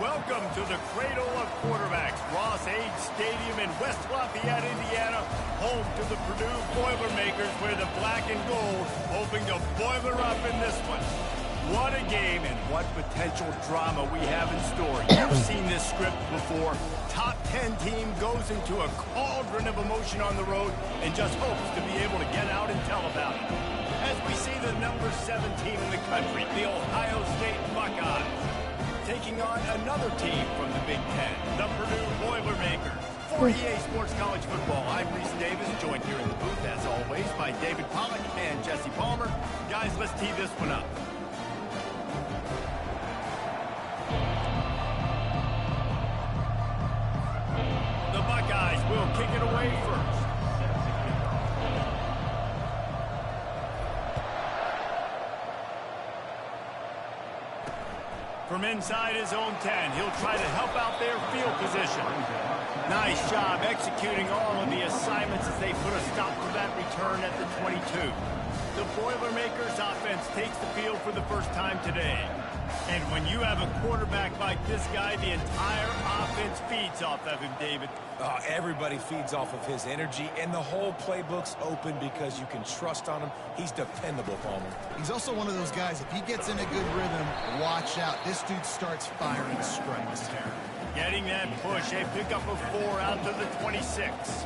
Welcome to the cradle of quarterbacks, Ross Age Stadium in West Lafayette, Indiana, home to the Purdue Boilermakers, where the black and gold hoping to boiler up in this one. What a game and what potential drama we have in store. You've seen this script before. Top 10 team goes into a cauldron of emotion on the road and just hopes to be able to get out and tell about it. As we see the number 7 team in the country, the Ohio State Buckeyes, taking on another team from the Big Ten, the Purdue Boilermakers. For EA Sports College Football, I'm Reese Davis, joined here in the booth, as always, by David Pollack and Jesse Palmer. Guys, let's tee this one up. The Buckeyes will kick it away first. From inside his own 10, he'll try to help out their field position. Nice job executing all of the assignments as they put a stop to that return at the 22. The Boilermakers offense takes the field for the first time today. And when you have a quarterback like this guy, the entire offense feeds off of him, David. Everybody feeds off of his energy, and the whole playbook's open because you can trust on him. He's dependable, Palmer. He's also one of those guys, if he gets in a good rhythm, watch out. This dude starts firing strikes. Getting that push, a pickup of 4 out to the 26.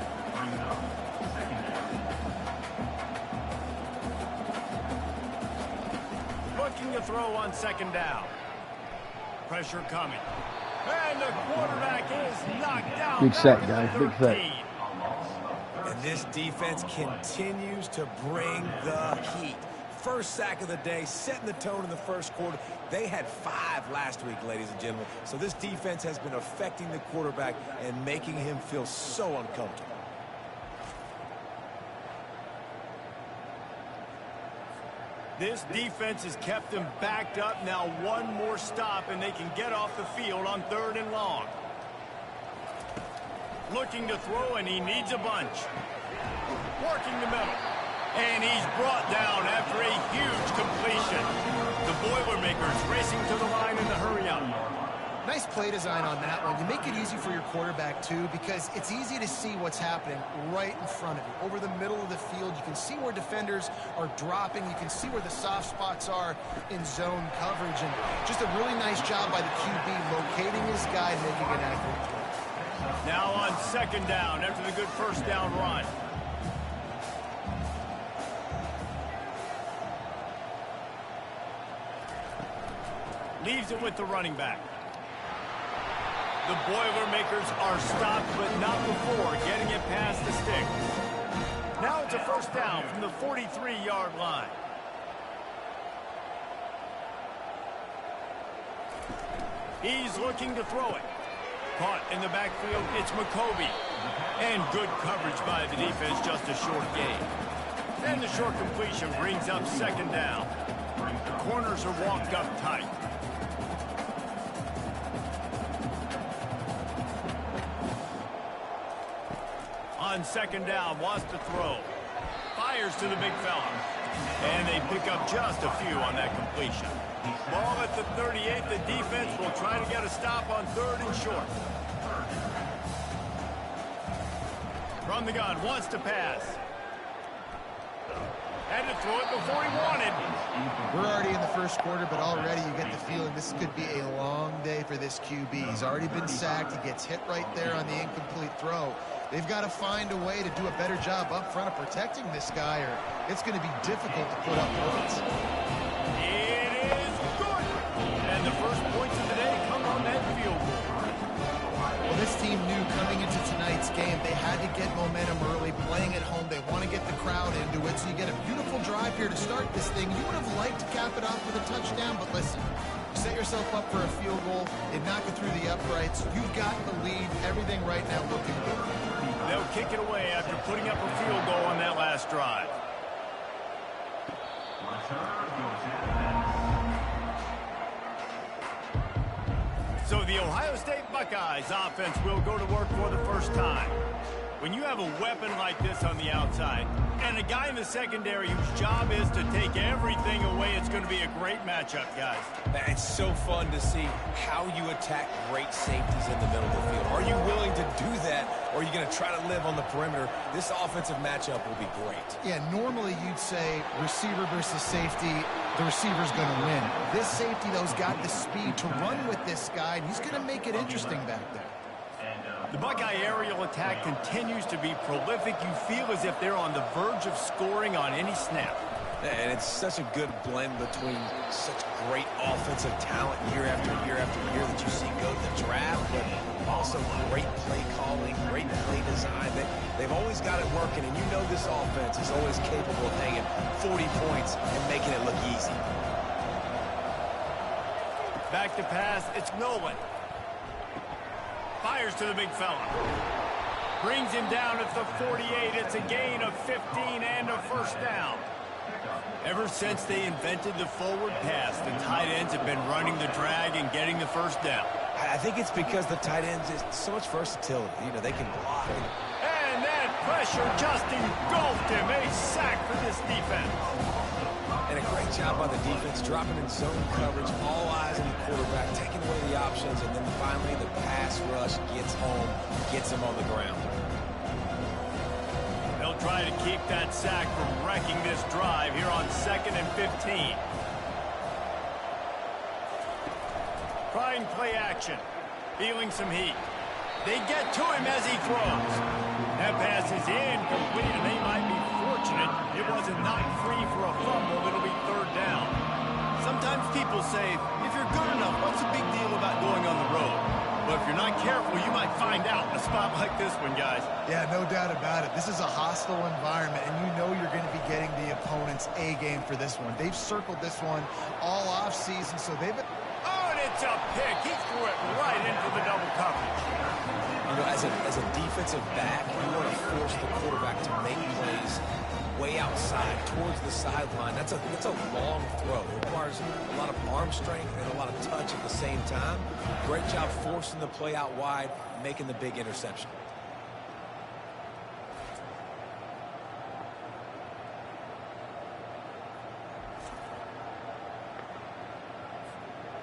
Looking to throw on second down. Pressure coming. And the quarterback is knocked down. Big sack, guys. Big sack. And this defense continues to bring the heat. First sack of the day, setting the tone in the first quarter. They had 5 last week, ladies and gentlemen. So this defense has been affecting the quarterback and making him feel so uncomfortable. This defense has kept them backed up. Now one more stop and they can get off the field on 3rd and long. Looking to throw, and he needs a bunch. Working the middle. And he's brought down after a huge completion. The Boilermakers racing to the line in the hurry-up. Nice play design on that one. You make it easy for your quarterback, too, because it's easy to see what's happening right in front of you. Over the middle of the field, you can see where defenders are dropping. You can see where the soft spots are in zone coverage. And just a really nice job by the QB locating his guy and making an accurate throw. Now on second down after the good first down run. Leaves it with the running back. The Boilermakers are stopped, but not before getting it past the sticks. Now it's a first down from the 43-yard line. He's looking to throw it. Caught in the backfield, it's McCoby. And good coverage by the defense, just a short gain. And the short completion brings up second down. The corners are walked up tight. On second down, wants to throw. Fires to the big fella. And they pick up just a few on that completion. Ball at the 38. The defense will try to get a stop on 3rd and short. From the gun, wants to pass. Had to throw it before he wanted. We're already in the first quarter, but already you get the feeling this could be a long day for this QB. He's already been sacked. He gets hit right there on the incomplete throw. They've got to find a way to do a better job up front of protecting this guy, or it's going to be difficult to put up points. It is good. And the first points of the day come on that field goal. Well, this team knew coming into tonight's game they had to get momentum early, playing at home. They want to get the crowd into it, so you get a beautiful drive here to start this thing. You would have liked to cap it off with a touchdown, but listen, set yourself up for a field goal. They knock it through the uprights. You've got the lead. Everything right now looking good. They'll kick it away after putting up a field goal on that last drive. So the Ohio State Buckeyes offense will go to work for the first time. When you have a weapon like this on the outside, and a guy in the secondary whose job is to take everything away, it's going to be a great matchup, guys. It's so fun to see how you attack great safeties in the middle of the field. Are you willing to do that, or are you going to try to live on the perimeter? This offensive matchup will be great. Yeah, normally you'd say receiver versus safety, the receiver's going to win. This safety, though, has got the speed to run with this guy, and he's going to make it interesting back there. The Buckeye aerial attack continues to be prolific. You feel as if they're on the verge of scoring on any snap. And it's such a good blend between such great offensive talent year after year after year that you see go to the draft, but also great play calling, great play design. They've always got it working, and you know this offense is always capable of hanging 40 points and making it look easy. Back to pass, it's Nolan. Fires to the big fella. Brings him down at the 48. It's a gain of 15 and a first down. Ever since they invented the forward pass, the tight ends have been running the drag and getting the first down. I think it's because the tight ends is so much versatility. You know, they can block. And that pressure just engulfed him. A sack for this defense. And a great job by the defense, dropping in zone coverage, all eyes on the quarterback, taking away the options, and then finally the pass rush gets home, gets him on the ground. They'll try to keep that sack from wrecking this drive here on 2nd and 15. Trying play action, feeling some heat. They get to him as he throws. That pass is incomplete, and they might be fortunate it wasn't knocked free for a fumble. It'll be 3rd down. Sometimes people say, if you're good enough, what's the big deal about going on the road? But if you're not careful, you might find out in a spot like this one, guys. Yeah, no doubt about it. This is a hostile environment, and you know you're going to be getting the opponent's A game for this one. They've circled this one all offseason, so they've... Oh, and it's a pick. He threw it right into the double coverage. You know, as a defensive back, you want to force the quarterback to make plays way outside, towards the sideline. That's a long throw. It requires a lot of arm strength and a lot of touch at the same time. Great job forcing the play out wide, making the big interception.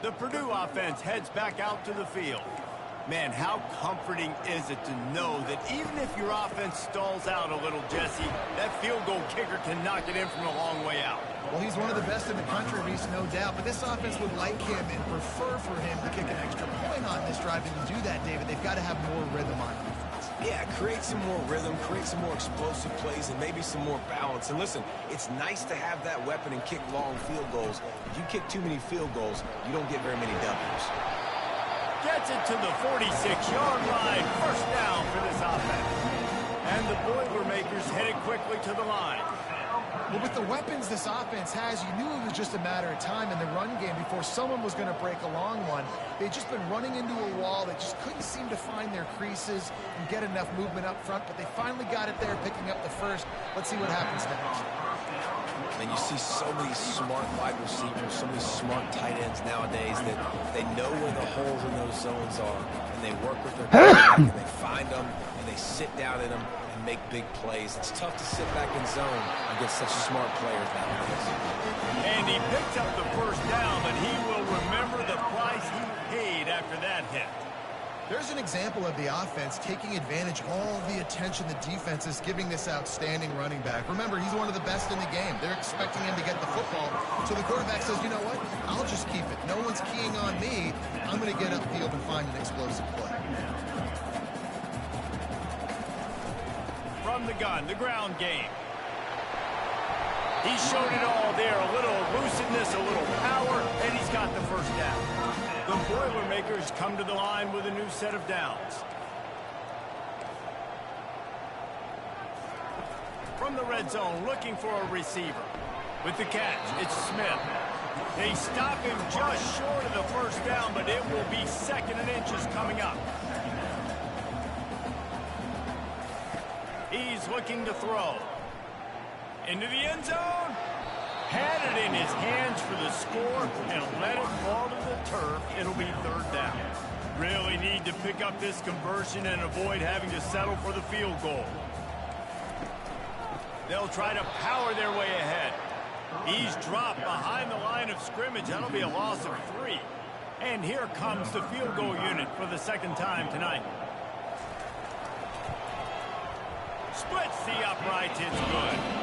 The Purdue offense heads back out to the field. Man, how comforting is it to know that even if your offense stalls out a little, Jesse, that field goal kicker can knock it in from a long way out. Well, he's one of the best in the country, Reese, no doubt. But this offense would like him and prefer for him to kick an extra point on this drive. And to do that, David, they've got to have more rhythm on defense. Yeah, create some more rhythm, create some more explosive plays, and maybe some more balance. And listen, it's nice to have that weapon and kick long field goals. If you kick too many field goals, you don't get very many W's. Gets it to the 46-yard line. First down for this offense. And the Boilermakers headed quickly to the line. Well, with the weapons this offense has, you knew it was just a matter of time in the run game before someone was going to break a long one. They'd just been running into a wall. They just couldn't seem to find their creases and get enough movement up front, but they finally got it there, picking up the first. Let's see what happens next. And you see so many smart wide receivers, so many smart tight ends nowadays that they know where the holes in those zones are, and they work with their quarterback, and they find them, and they sit down in them and make big plays. It's tough to sit back in zone against such smart players nowadays. And he picks up the first down, but he will remember the price he paid after that hit. There's an example of the offense taking advantage of all the attention the defense is giving this outstanding running back. Remember, he's one of the best in the game. They're expecting him to get the football. So the quarterback says, you know what? I'll just keep it. No one's keying on me. I'm going to get upfield and find an explosive play. From the gun, the ground game. He showed it all there. A little elusiveness, a little power, and he's got the first down. The Boilermakers come to the line with a new set of downs. From the red zone, looking for a receiver. With the catch, it's Smith. They stop him just short of the first down, but it will be 2nd and inches coming up. He's looking to throw. Into the end zone. Had it in his hands for the score and let it fall to the turf. It'll be 3rd down. Really need to pick up this conversion and avoid having to settle for the field goal. They'll try to power their way ahead. He's dropped behind the line of scrimmage. That'll be a loss of 3. And here comes the field goal unit for the second time tonight. Splits the uprights. It's good.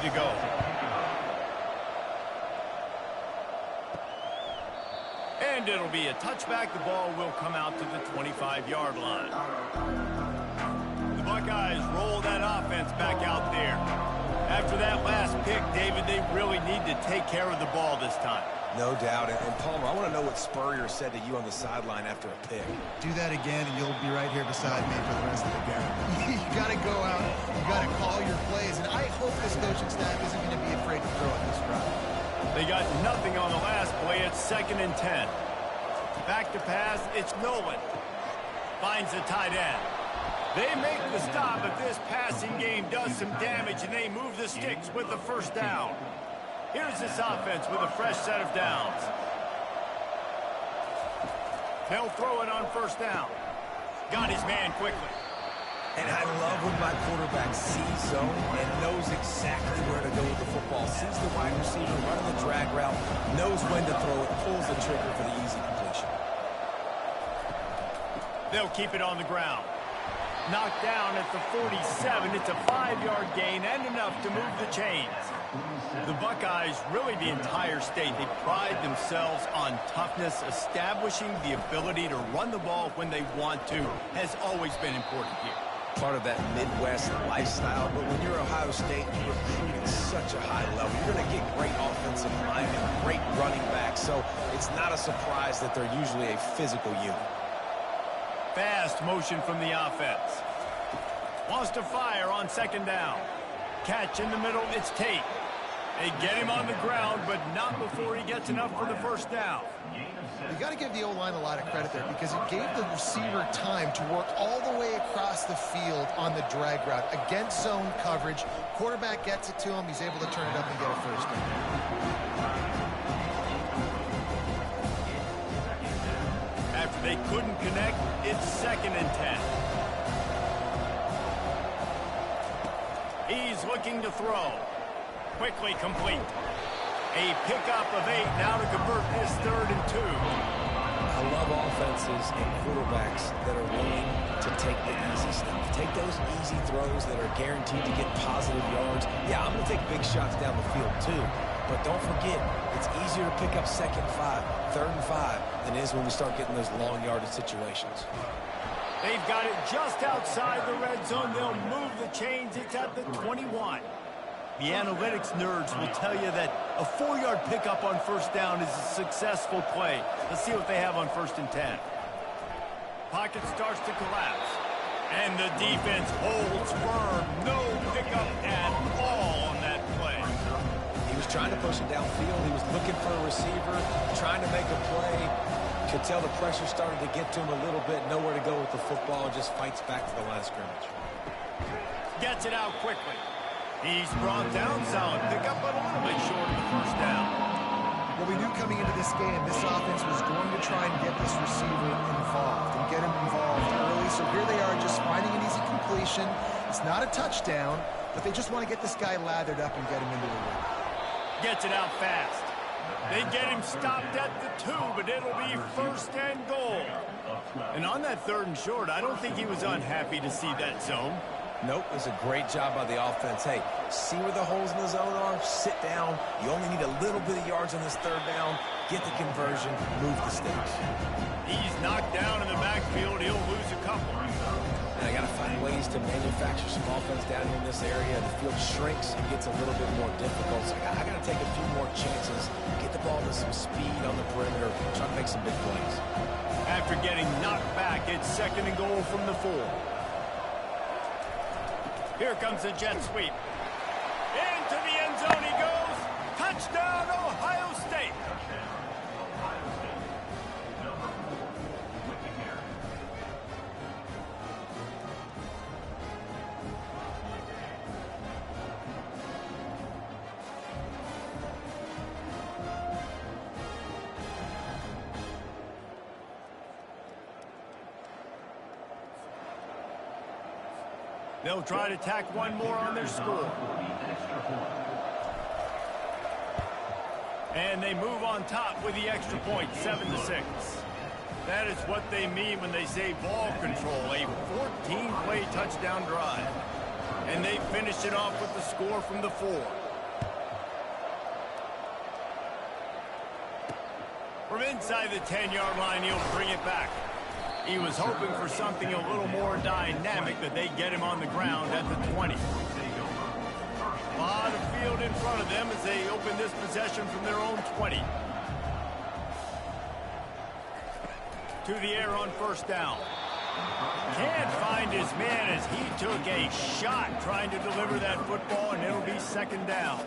to go. And it'll be a touchback. The ball will come out to the 25-yard line. The Buckeyes roll that offense back out there. After that last pick, David, they really need to take care of the ball this time. No doubt. And Palmer, I want to know what Spurrier said to you on the sideline after a pick. Do that again, and you'll be right here beside me for the rest of the game. You got to go out. You got to call your plays. And I hope this coaching staff isn't going to be afraid to throw it this route. They got nothing on the last play. It's 2nd and 10. Back to pass. It's Nolan. Finds the tight end. They make the stop, but this passing game does some damage, and they move the sticks with the first down. Here's this offense with a fresh set of downs. They'll throw it on first down. Got his man quickly. And I love when my quarterback sees zone and knows exactly where to go with the football. Sees the wide receiver running the drag route, knows when to throw it, pulls the trigger for the easy completion. They'll keep it on the ground. Knocked down at the 47. It's a 5-yard gain and enough to move the chains. The Buckeyes, really the entire state, they pride themselves on toughness. Establishing the ability to run the ball when they want to has always been important here. Part of that Midwest lifestyle, but when you're Ohio State, you recruit at such a high level. You're going to get great offensive linemen, great running backs, so it's not a surprise that they're usually a physical unit. Fast motion from the offense. Wants to fire on 2nd down. Catch in the middle, it's Tate. They get him on the ground, but not before he gets enough for the first down. You got to give the O-line a lot of credit there because it gave the receiver time to work all the way across the field on the drag route against zone coverage. Quarterback gets it to him. He's able to turn it up and get a first down. After they couldn't connect, it's 2nd and 10. He's looking to throw. Quickly complete. A pickup of 8 now to convert this 3rd and 2. I love offenses and quarterbacks that are willing to take the easy stuff. Take those easy throws that are guaranteed to get positive yards. Yeah, I'm going to take big shots down the field too. But don't forget, it's easier to pick up 2nd and 5, 3rd and 5 than it is when we start getting those long yardage situations. They've got it just outside the red zone. They'll move the chains. It's at the 21. The analytics nerds will tell you that a 4-yard pickup on first down is a successful play. Let's see what they have on 1st and 10. Pocket starts to collapse. And the defense holds firm. No pickup at all on that play. He was trying to push it downfield. He was looking for a receiver, trying to make a play. Could tell the pressure started to get to him a little bit. Nowhere to go with the football, and just fights back to the line of scrimmage. Gets it out quickly. He's brought down solid. Pickup, but a little bit short of the first down. Well, we knew coming into this game, this offense was going to try and get this receiver involved and get him involved early. So here they are just finding an easy completion. It's not a touchdown, but they just want to get this guy lathered up and get him into the ring. Gets it out fast. They get him stopped at the 2, but it'll be 1st and goal. And on that 3rd and short, I don't think he was unhappy to see that zone. Nope, it was a great job by the offense. Hey, see where the holes in the zone are? Sit down. You only need a little bit of yards on this 3rd down. Get the conversion. Move the sticks. He's knocked down in the backfield. He'll lose a couple. And I got to find ways to manufacture some offense down here in this area. The field shrinks. It gets a little bit more difficult. So I got to take a few more chances. Get the ball with some speed on the perimeter. Try to make some big plays. After getting knocked back, it's 2nd and goal from the 4. Here comes the jet sweep. Into the end zone he goes. Touchdown, Ohio State. They'll try to tack one more on their score. And they move on top with the extra point, 7-6. That is what they mean when they say ball control, a 14-play touchdown drive. And they finished it off with the score from the 4. From inside the 10-yard line, he'll bring it back. He was hoping for something a little more dynamic, but they get him on the ground at the 20. A lot of field in front of them as they open this possession from their own 20. To the air on first down. Can't find his man as he took a shot trying to deliver that football, and it'll be second down.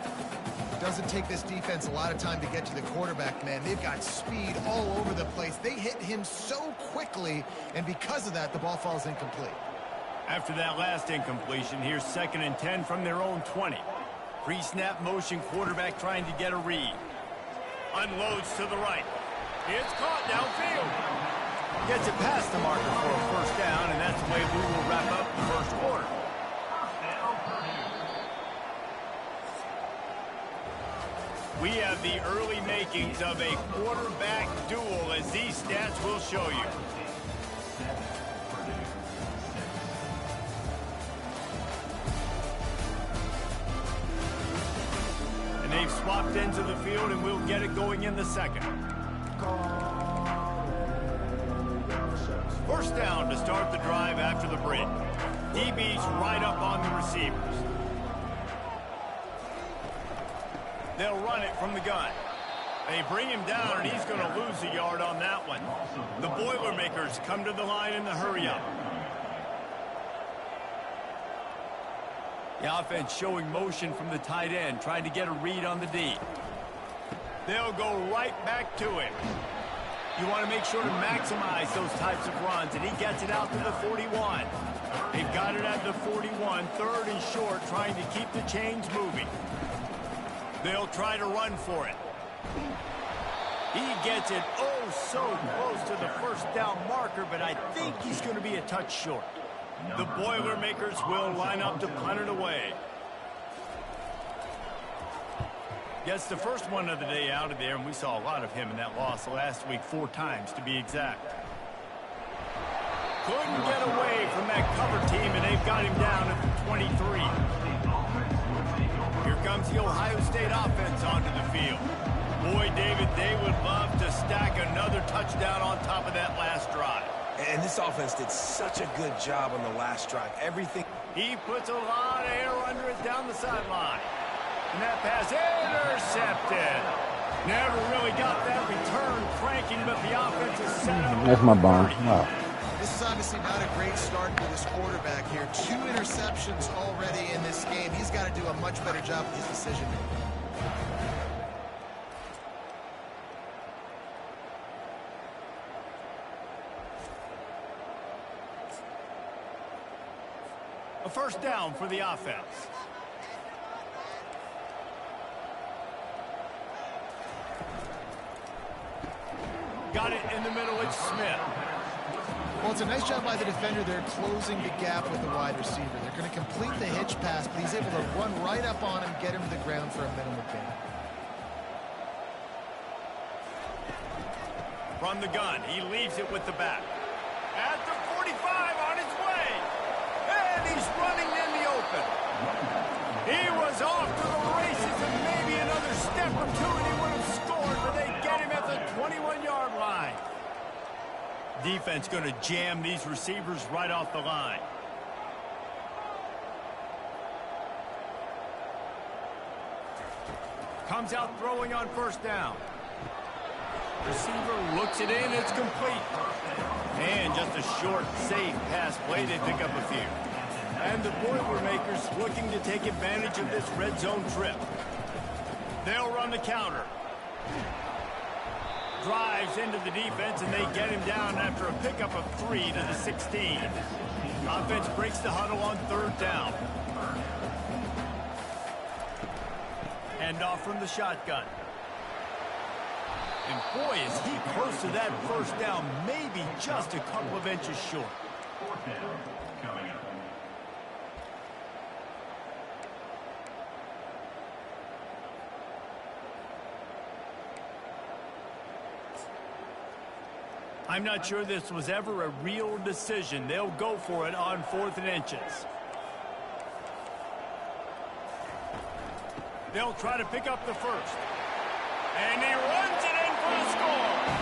Doesn't take this defense a lot of time to get to the quarterback, man. They've got speed all over the place. They hit him so quickly, and because of that, the ball falls incomplete. After that last incompletion, here's 2nd and 10 from their own 20. Pre-snap motion, quarterback trying to get a read. Unloads to the right. It's caught downfield. Gets it past the marker for a first down, and that's the way we will wrap up the first quarter. We have the early makings of a quarterback duel, as these stats will show you. And they've swapped into the field, and we'll get it going in the second. First down to start the drive after the break. DB's right up on the receivers. They'll run it from the gun. They bring him down, and he's going to lose a yard on that one. The Boilermakers come to the line in the hurry-up. The offense showing motion from the tight end, trying to get a read on the D. They'll go right back to him. You want to make sure to maximize those types of runs, and he gets it out to the 41. They've got it at the 41, 3rd and short, trying to keep the chains moving. They'll try to run for it. He gets it oh so close to the first down marker, but I think he's going to be a touch short. The Boilermakers will line up to punt it away. Gets the first one of the day out of there, and we saw a lot of him in that loss last week, 4 times to be exact. Couldn't get away from that cover team, and they've got him down at the 23. Here comes the Ohio State offense onto the field. Boy, David, they would love to stack another touchdown on top of that last drive. And this offense did such a good job on the last drive. Everything. He puts a lot of air under it down the sideline. And that pass intercepted. Never really got that return cranking, but the offense is set up. That's my bomb. Wow. This is obviously not a great start for this quarterback here. 2 interceptions already in this game. He's got to do a much better job with his decision-making. A first down for the offense. Got it in the middle, it's Smith. Well, it's a nice job by the defender there closing the gap with the wide receiver. They're going to complete the hitch pass, but he's able to run right up on him, get him to the ground for a minimal gain. From the gun, he leaves it with the back. At the 45, on his way. And he's running in the open. He was off to the races, and maybe another step or two, and he would have scored, but they get him at the 21-yard line. Defense going to jam these receivers right off the line. Comes out throwing on first down. Receiver looks it in, it's complete. And just a short, safe pass play, they pick up a few. And the Boilermakers looking to take advantage of this red zone trip. They'll run the counter. Drives into the defense, and they get him down after a pickup of 3 to the 16. Offense breaks the huddle on 3rd down. Hand off from the shotgun. And boy, is he close to that first down, maybe just a couple of inches short. I'm not sure this was ever a real decision. They'll go for it on 4th and inches. They'll try to pick up the first. And he runs it in for the score.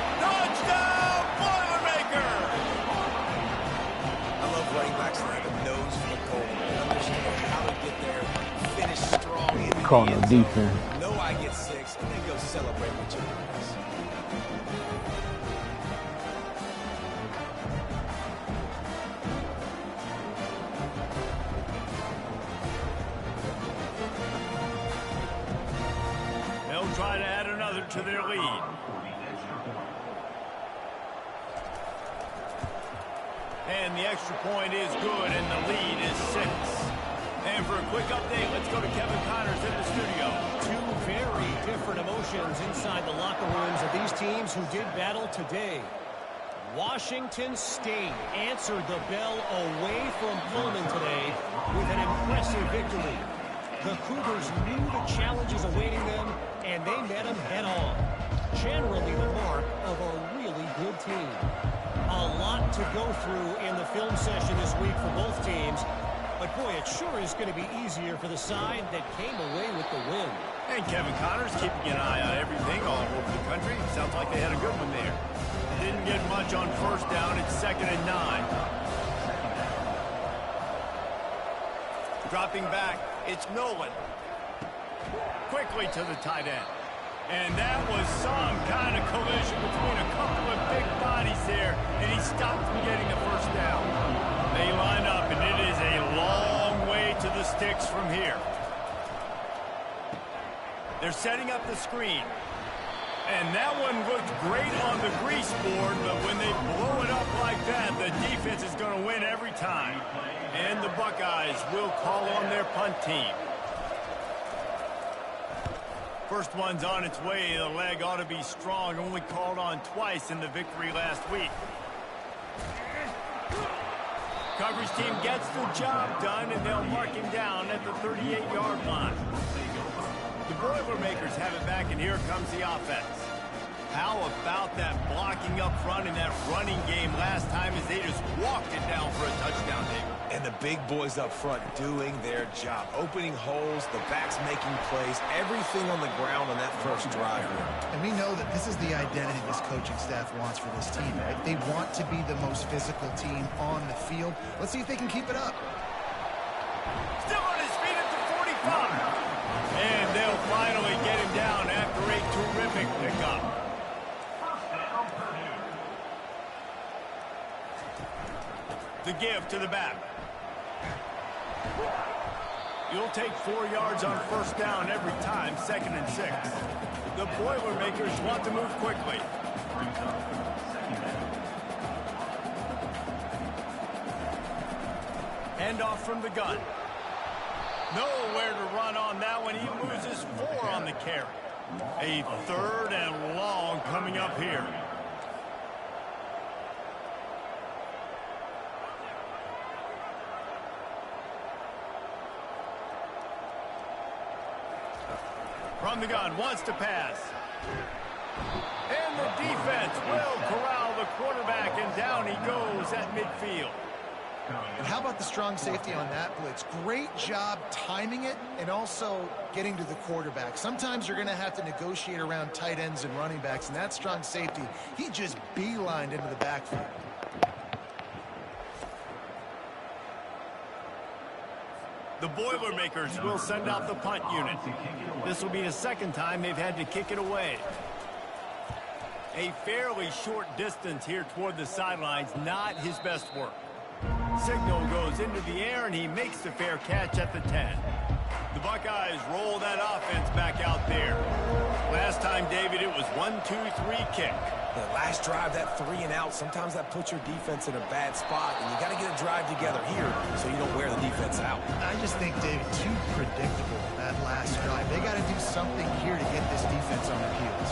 call the no end zone. defense. Know I get 6, and then go celebrate with your boys. They'll try to add another to their lead. And the extra point is good, and the lead is 6. And for a quick update, let's go to Kevin Connors in the studio. Two very different emotions inside the locker rooms of these teams who did battle today. Washington State answered the bell away from Pullman today with an impressive victory. The Cougars knew the challenges awaiting them, and they met them head-on. Generally the mark of a really good team. A lot to go through in the film session this week for both teams. But, boy, it sure is going to be easier for the side that came away with the win. And Kevin Connors keeping an eye on everything all over the country. Sounds like they had a good one there. Didn't get much on first down. It's 2nd and 9. Dropping back, it's Nolan. Quickly to the tight end. And that was some kind of collision between a couple of big bodies there, and he stopped from getting the first down. They line up, and it is a long way to the sticks from here. They're setting up the screen. And that one looked great on the grease board, but when they blow it up like that, the defense is going to win every time. And the Buckeyes will call on their punt team. First one's on its way. The leg ought to be strong. Only called on twice in the victory last week. Coverage team gets the job done, and they'll mark him down at the 38-yard line. The Boilermakers have it back, and here comes the offense. How about that blocking up front in that running game last time as they just walked it down for a touchdown, David? And the big boys up front doing their job. Opening holes, the backs making plays, everything on the ground on that first drive. And we know that this is the identity this coaching staff wants for this team, right? They want to be the most physical team on the field. Let's see if they can keep it up. Still on his feet at the 45. And they'll finally get him down after a terrific pickup. The give to the back. You'll take 4 yards on first down every time, 2nd and 6. The Boilermakers want to move quickly. Handoff from the gun. Nowhere to run on that one. He loses 4 on the carry. A 3rd and long coming up here. From the gun, wants to pass. And the defense will corral the quarterback, and down he goes at midfield. And how about the strong safety on that blitz? Great job timing it and also getting to the quarterback. Sometimes you're going to have to negotiate around tight ends and running backs, and that strong safety, he just beelined into the backfield. The Boilermakers will send out the punt unit. This will be the 2nd time they've had to kick it away. A fairly short distance here toward the sidelines, not his best work. Signal goes into the air, and he makes the fair catch at the 10. The Buckeyes roll that offense back out there. Last time, David, it was 1-2-3 kick. The last drive, that 3 and out, sometimes that puts your defense in a bad spot, and you got to get a drive together here so you don't wear the defense out. I just think, David, too predictable that last drive. They got to do something here to get this defense on their heels.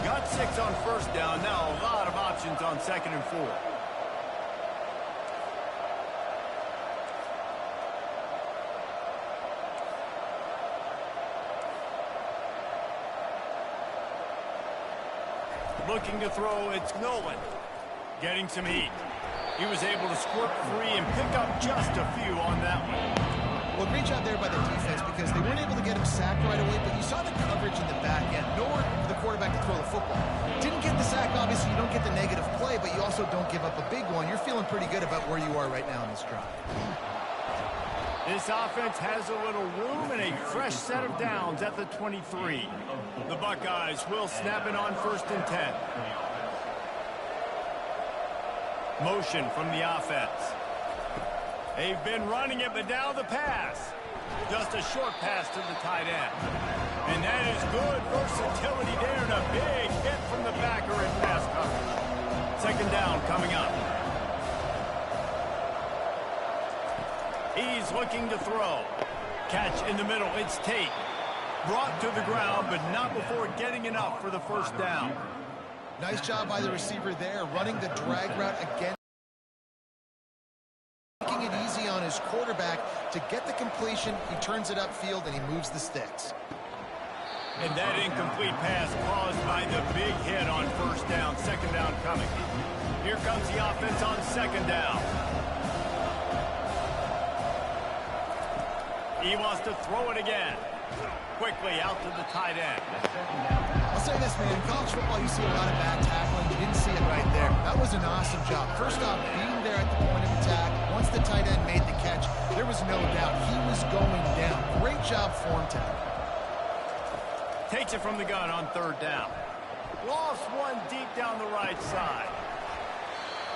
Got 6 on first down. Now a lot of options on 2nd and 4. Looking to throw, it's Nolan. Getting some heat. He was able to squirt free and pick up just a few on that one. Well, great job there by the defense because they weren't able to get him sacked right away, but you saw the coverage in the back end. Nowhere for the quarterback to throw the football. Didn't get the sack, obviously you don't get the negative play, but you also don't give up a big one. You're feeling pretty good about where you are right now in this drive. This offense has a little room and a fresh set of downs at the 23. The Buckeyes will snap it on 1st and 10. Motion from the offense. They've been running it, but now the pass. Just a short pass to the tight end. And that is good versatility there and a big hit from the backer in pass coverage. 2nd down coming up. He's looking to throw. Catch in the middle. It's Tate. Brought to the ground, but not before getting enough for the 1st down. Nice job by the receiver there, running the drag route again. Making it easy on his quarterback to get the completion. He turns it upfield and he moves the sticks. And that incomplete pass caused by the big hit on 1st down. 2nd down coming. Here comes the offense on 2nd down. He wants to throw it again. Quickly out to the tight end. I'll say this, man. In college football, you see a lot of bad tackling. You didn't see it right there. That was an awesome job. First off, being there at the point of attack. Once the tight end made the catch, there was no doubt he was going down. Great job form tackle. Takes it from the gun on 3rd down. Lost one deep down the right side.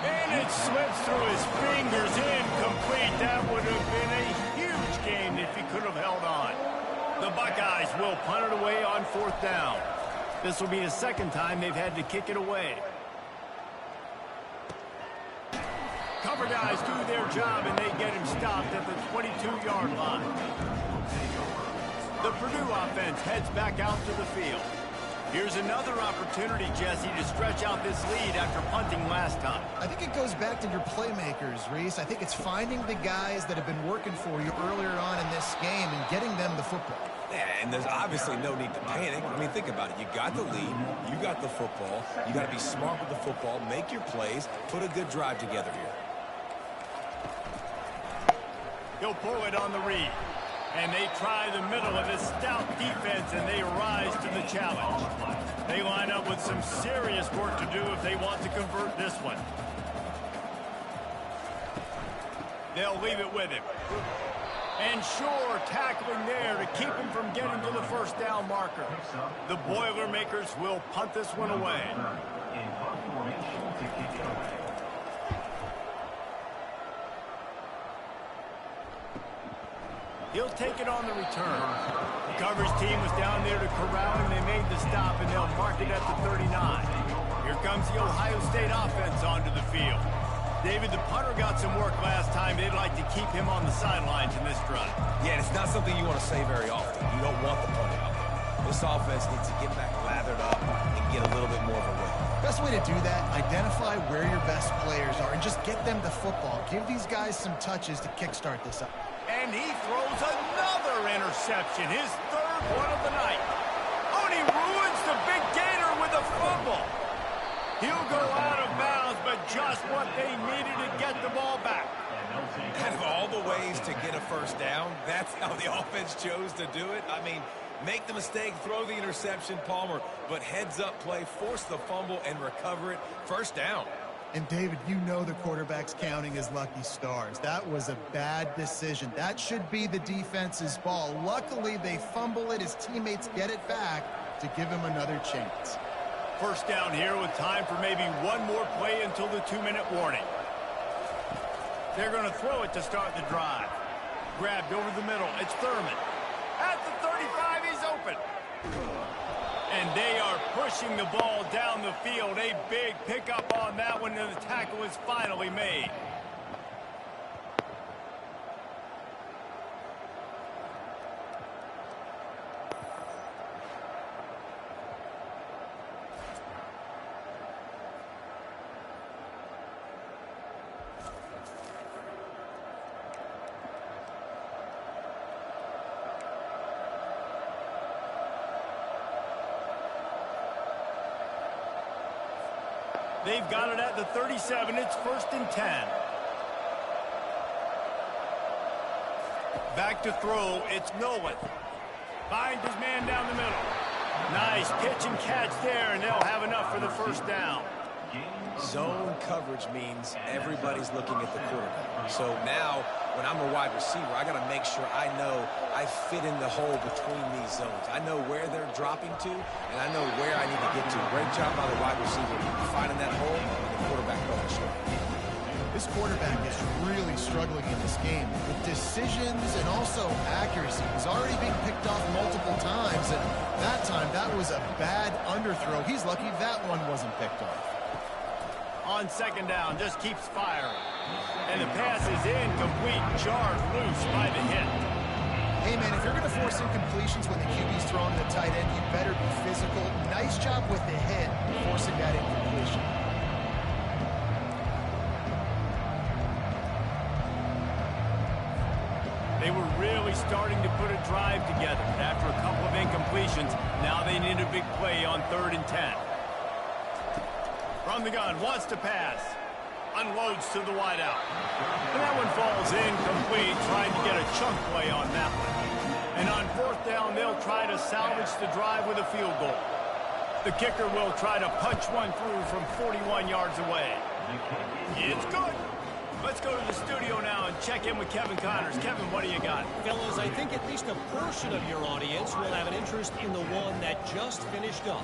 And it slips through his fingers, incomplete. That would have been a huge gain if he could have held on. The Buckeyes will punt it away on 4th down. This will be the 2nd time they've had to kick it away. Cover guys do their job, and they get him stopped at the 22-yard line. The Purdue offense heads back out to the field. Here's another opportunity, Jesse, to stretch out this lead after punting last time. I think it goes back to your playmakers, Reese. I think it's finding the guys that have been working for you earlier on in this game and getting them the football. Yeah, and there's obviously no need to panic. I mean, think about it. You got the lead. You got the football. You got to be smart with the football. Make your plays. Put a good drive together here. He'll pull it on the read. And they try the middle of this stout defense, and they rise to the challenge. They line up with some serious work to do if they want to convert this one. They'll leave it with him. And sure, tackling there to keep him from getting to the 1st down marker. The Boilermakers will punt this one away. He'll take it on the return. The coverage team was down there to corral him. They made the stop, and they'll mark it at the 39. Here comes the Ohio State offense onto the field. David, the punter got some work last time. They'd like to keep him on the sidelines in this drive. Yeah, it's not something you want to say very often. You don't want the punter out there. This offense needs to get back lathered up and get a little bit more of a rhythm. Best way to do that, identify where your best players are and just get them the football. Give these guys some touches to kickstart this up. And he throws another interception, his 3rd one of the night. Oh, and he ruins the big gator with a fumble. He'll go out of bounds, but just what they needed to get the ball back. Out of all the ways to get a 1st down, that's how the offense chose to do it. I mean, make the mistake, throw the interception, Palmer, but heads-up play, force the fumble, and recover it. 1st down. And, David, you know the quarterback's counting his lucky stars. That was a bad decision. That should be the defense's ball. Luckily, they fumble it. His teammates get it back to give him another chance. 1st down here with time for maybe one more play until the 2-minute warning. They're going to throw it to start the drive. Grabbed over the middle. It's Thurman. At the 35, he's open. And they are pushing the ball down the field. A big pickup on that one, and the tackle is finally made. They've got it at the 37. It's 1st and 10. Back to throw. It's Nolan. Finds his man down the middle. Nice pitch and catch there, and they'll have enough for the 1st down. Zone coverage means everybody's looking at the quarterback. So now when I'm a wide receiver, I got to make sure I know I fit in the hole between these zones. I know where they're dropping to, and I know where I need to get to. Great job by the wide receiver finding that hole, and the quarterback going short. This quarterback is really struggling in this game with decisions and also accuracy. He's already being picked off multiple times, and that time that was a bad underthrow. He's lucky that one wasn't picked off. On second down, just keeps firing. And the pass is incomplete, jarred loose by the hit. Hey, man, if you're going to force incompletions when the QB's throwing to the tight end, you better be physical. Nice job with the hit, forcing that incompletion. They were really starting to put a drive together. After a couple of incompletions, now they need a big play on 3rd and 10. From the gun, wants to pass. Unloads to the wideout. And that one falls incomplete, trying to get a chunk play on that one. And on 4th down, they'll try to salvage the drive with a field goal. The kicker will try to punch one through from 41 yards away. It's good. Let's go to the studio now and check in with Kevin Connors. Kevin, what do you got? Fellas, I think at least a portion of your audience will have an interest in the one that just finished up.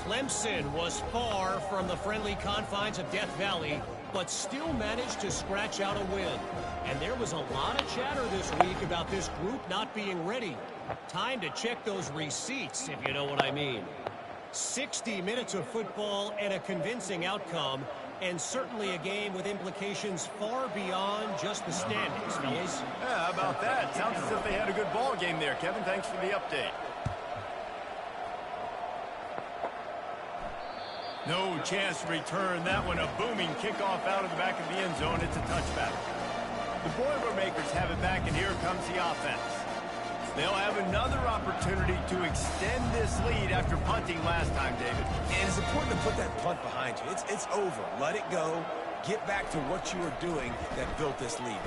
Clemson was far from the friendly confines of Death Valley, but still managed to scratch out a win. And there was a lot of chatter this week about this group not being ready. Time to check those receipts, if you know what I mean. 60 minutes of football and a convincing outcome, and certainly a game with implications far beyond just the standings, fellas. Yeah, how about that? Sounds as if they had a good ball game there. Kevin, thanks for the update. No chance to return that one. A booming kickoff out of the back of the end zone. It's a touchback. The Boilermakers have it back, and here comes the offense. They'll have another opportunity to extend this lead after punting last time, David. And it's important to put that punt behind you. It's over. Let it go. Get back to what you were doing that built this lead.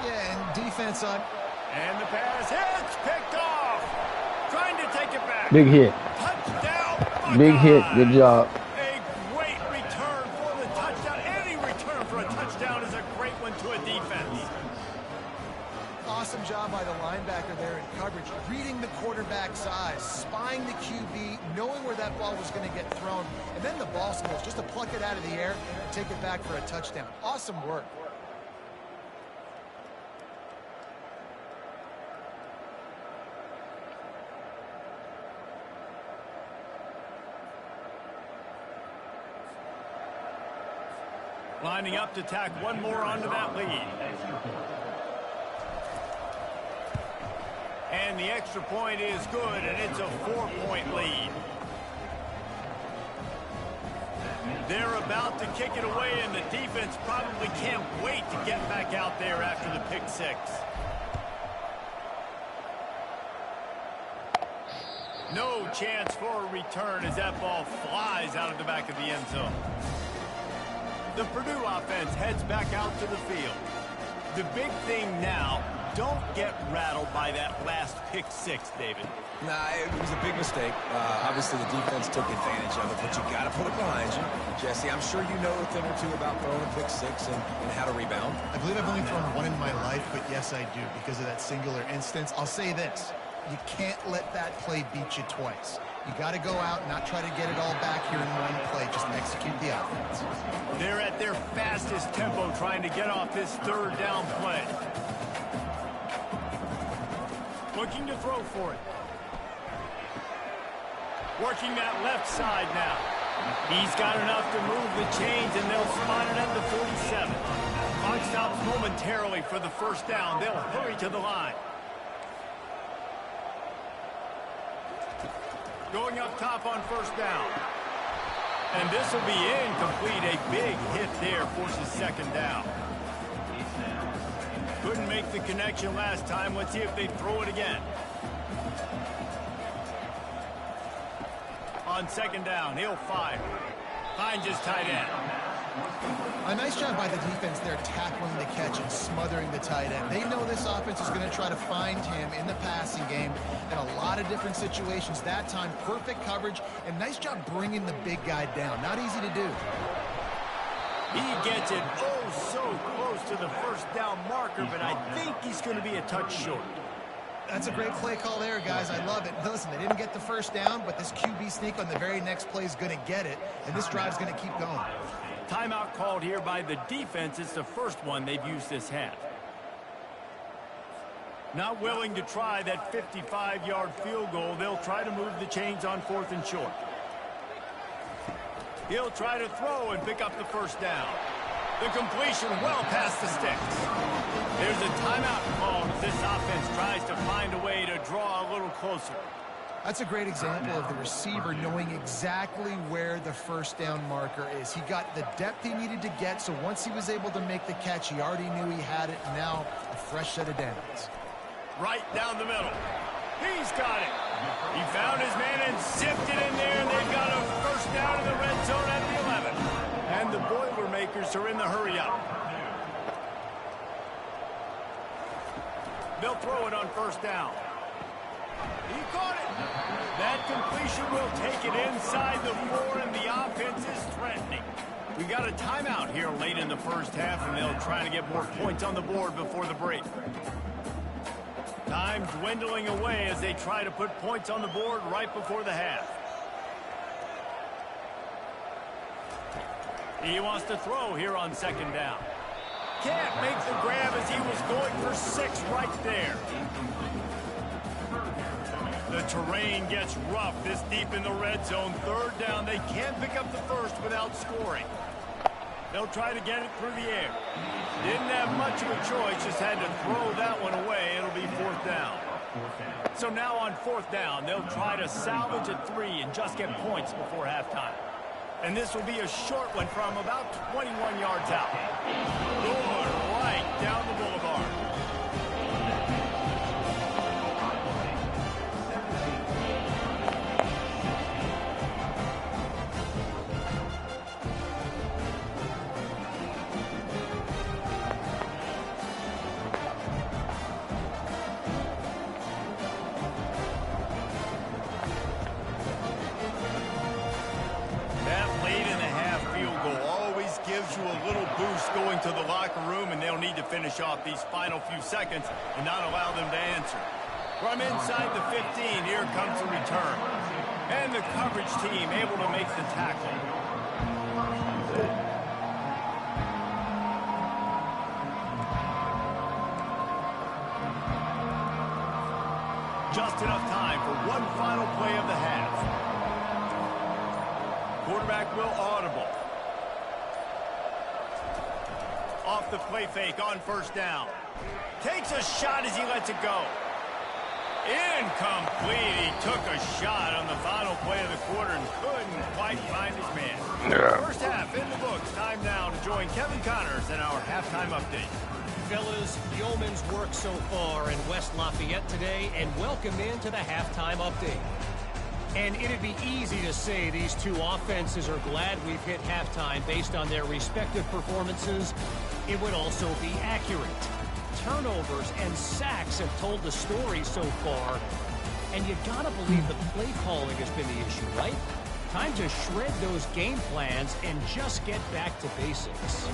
Yeah, and defense on. And the pass hits, picked off. Trying to take it back. Big hit. Touchdown, Buckeyes. Big hit. Good job. A great return for the touchdown. Any return for a touchdown is a great one to a defense. Awesome job by the linebacker there in coverage, reading the quarterback's eyes, spying the QB, knowing where that ball was going to get thrown, and then the ball skills, just to pluck it out of the air and take it back for a touchdown. Awesome work. Lining up to tack one more onto that lead. And the extra point is good, and it's a 4-point lead. They're about to kick it away, and the defense probably can't wait to get back out there after the pick six. No chance for a return as that ball flies out of the back of the end zone. The Purdue offense heads back out to the field. The big thing now, don't get rattled by that last pick six, David. Nah, it was a big mistake. Obviously, the defense took advantage of it, but you got to put it behind you. Jesse, I'm sure you know a thing or two about throwing a pick six and how to rebound. I believe I've only thrown one in my life, but yes, I do, because of that singular instance. I'll say this. You can't let that play beat you twice. You got to go out and not try to get it all back here in one play. Just execute the offense. They're at their fastest tempo trying to get off this 3rd down play. Looking to throw for it. Working that left side now. He's got enough to move the chains, and they'll spot it at the 47. Clock stops momentarily for the 1st down. They'll hurry to the line. Going up top on 1st down. And this will be incomplete. A big hit there forces 2nd down. Couldn't make the connection last time. Let's see if they throw it again. On 2nd down, he'll fire. Finds his tight end. A nice job by the defense there, tackling the catch and smothering the tight end. They know this offense is going to try to find him in the passing game in a lot of different situations. That time, perfect coverage, and nice job bringing the big guy down. Not easy to do. He gets it oh so close to the first down marker, but I think he's going to be a touch short. That's a great play call there, guys. I love it. Listen, they didn't get the first down, but this QB sneak on the very next play is going to get it, and this drive's going to keep going. Timeout called here by the defense. It's the first one they've used this half. Not willing to try that 55-yard field goal. They'll try to move the chains on 4th and short. He'll try to throw and pick up the first down. The completion well past the sticks. There's a timeout called as this offense tries to find a way to draw a little closer. That's a great example of the receiver knowing exactly where the first down marker is. He got the depth he needed to get, so once he was able to make the catch, he already knew he had it. Now a fresh set of downs. Right down the middle. He's got it. He found his man and zipped it in there. They've got a first down in the red zone at the 11. And the Boilermakers are in the hurry-up. They'll throw it on first down. He caught it. That completion will take it inside the 4, and the offense is threatening. We got a timeout here late in the first half, and they'll try to get more points on the board before the break. Time dwindling away as they try to put points on the board right before the half. He wants to throw here on second down. Can't make the grab as he was going for 6 right there. The terrain gets rough this deep in the red zone. 3rd down. They can't pick up the first without scoring. They'll try to get it through the air. Didn't have much of a choice, just had to throw that one away. It'll be 4th down. So now on 4th down, they'll try to salvage a 3 and just get points before halftime. And this will be a short one from about 21 yards out. Going right down the boulevard. You a little boost going to the locker room, and they'll need to finish off these final few seconds and not allow them to answer. From inside the 15, here comes the return. And the coverage team able to make the tackle. Just enough time for one final play of the half. Quarterback will audible. Off the play fake on first down. Takes a shot as he lets it go. Incomplete. He took a shot on the final play of the quarter and couldn't quite find his man. First half in the books. Time now to join Kevin Connors in our halftime update. Fellas, yeoman's work so far in West Lafayette today, and welcome into the halftime update. And it'd be easy to say these two offenses are glad we've hit halftime based on their respective performances. It would also be accurate. Turnovers and sacks have told the story so far. And you gotta believe the play calling has been the issue, right? Time to shred those game plans and just get back to basics.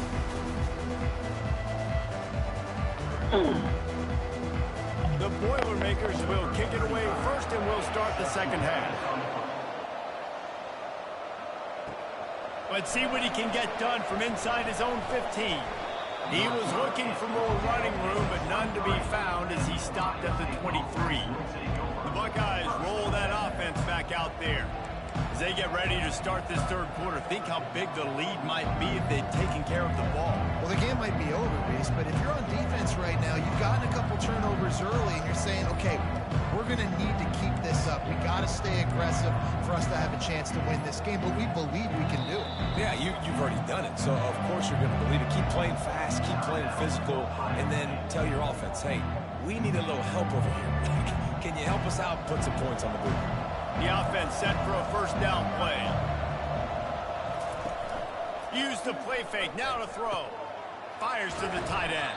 The Boilermakers will kick it away first, and we'll start the second half. Let's see what he can get done from inside his own 15. He was looking for more running room, but none to be found as he stopped at the 23. The Buckeyes roll that offense back out there. As they get ready to start this third quarter, think how big the lead might be if they'd taken care of the ball. Well, the game might be over, Reese, but if you're on defense right now, you've gotten a couple turnovers early, and you're saying, okay, we're going to need to keep this up. We got to stay aggressive for us to have a chance to win this game, but we believe we can do it. Yeah, you've already done it, so of course you're going to believe it. Keep playing fast, keep playing physical, and then tell your offense, hey, we need a little help over here. Can you help us out and put some points on the board? The offense set for a first down play. Use the play fake, now to throw. Fires to the tight end.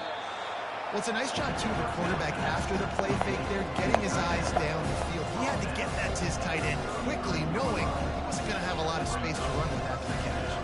Well, it's a nice job, too, the quarterback after the play fake there, getting his eyes down the field. He had to get that to his tight end quickly, knowing he wasn't going to have a lot of space to run with after the catch.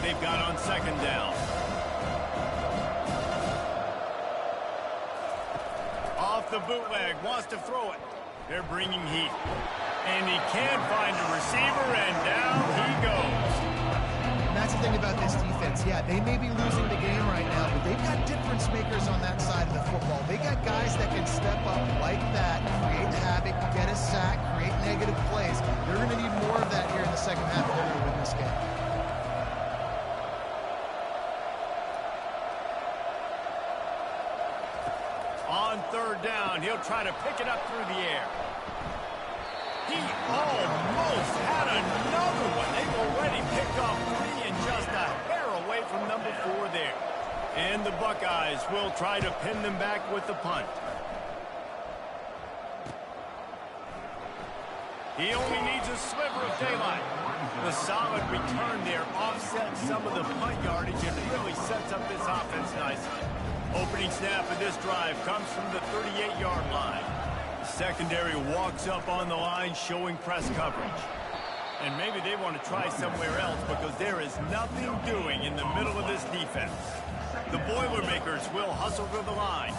they've got on second down. Off the bootleg, wants to throw it. They're bringing heat. And he can't find a receiver, and down he goes. And that's the thing about this defense. Yeah, they may be losing the game right now, but they've got difference makers on that side of the football. They got guys that can step up like that, create havoc, get a sack, create negative plays. They're going to need more of that here in the second half if they're going to win this game. On third down, he'll try to pick it up through the air. He almost had another one. They've already picked off 3 and just a hair away from number 4 there. And the Buckeyes will try to pin them back with the punt. He only needs a sliver of daylight. The solid return there offsets some of the punt yardage and really sets up this offense nicely. Opening snap of this drive comes from the 38-yard line. The secondary walks up on the line showing press coverage. And maybe they want to try somewhere else because there is nothing doing in the middle of this defense. The Boilermakers will hustle to the line.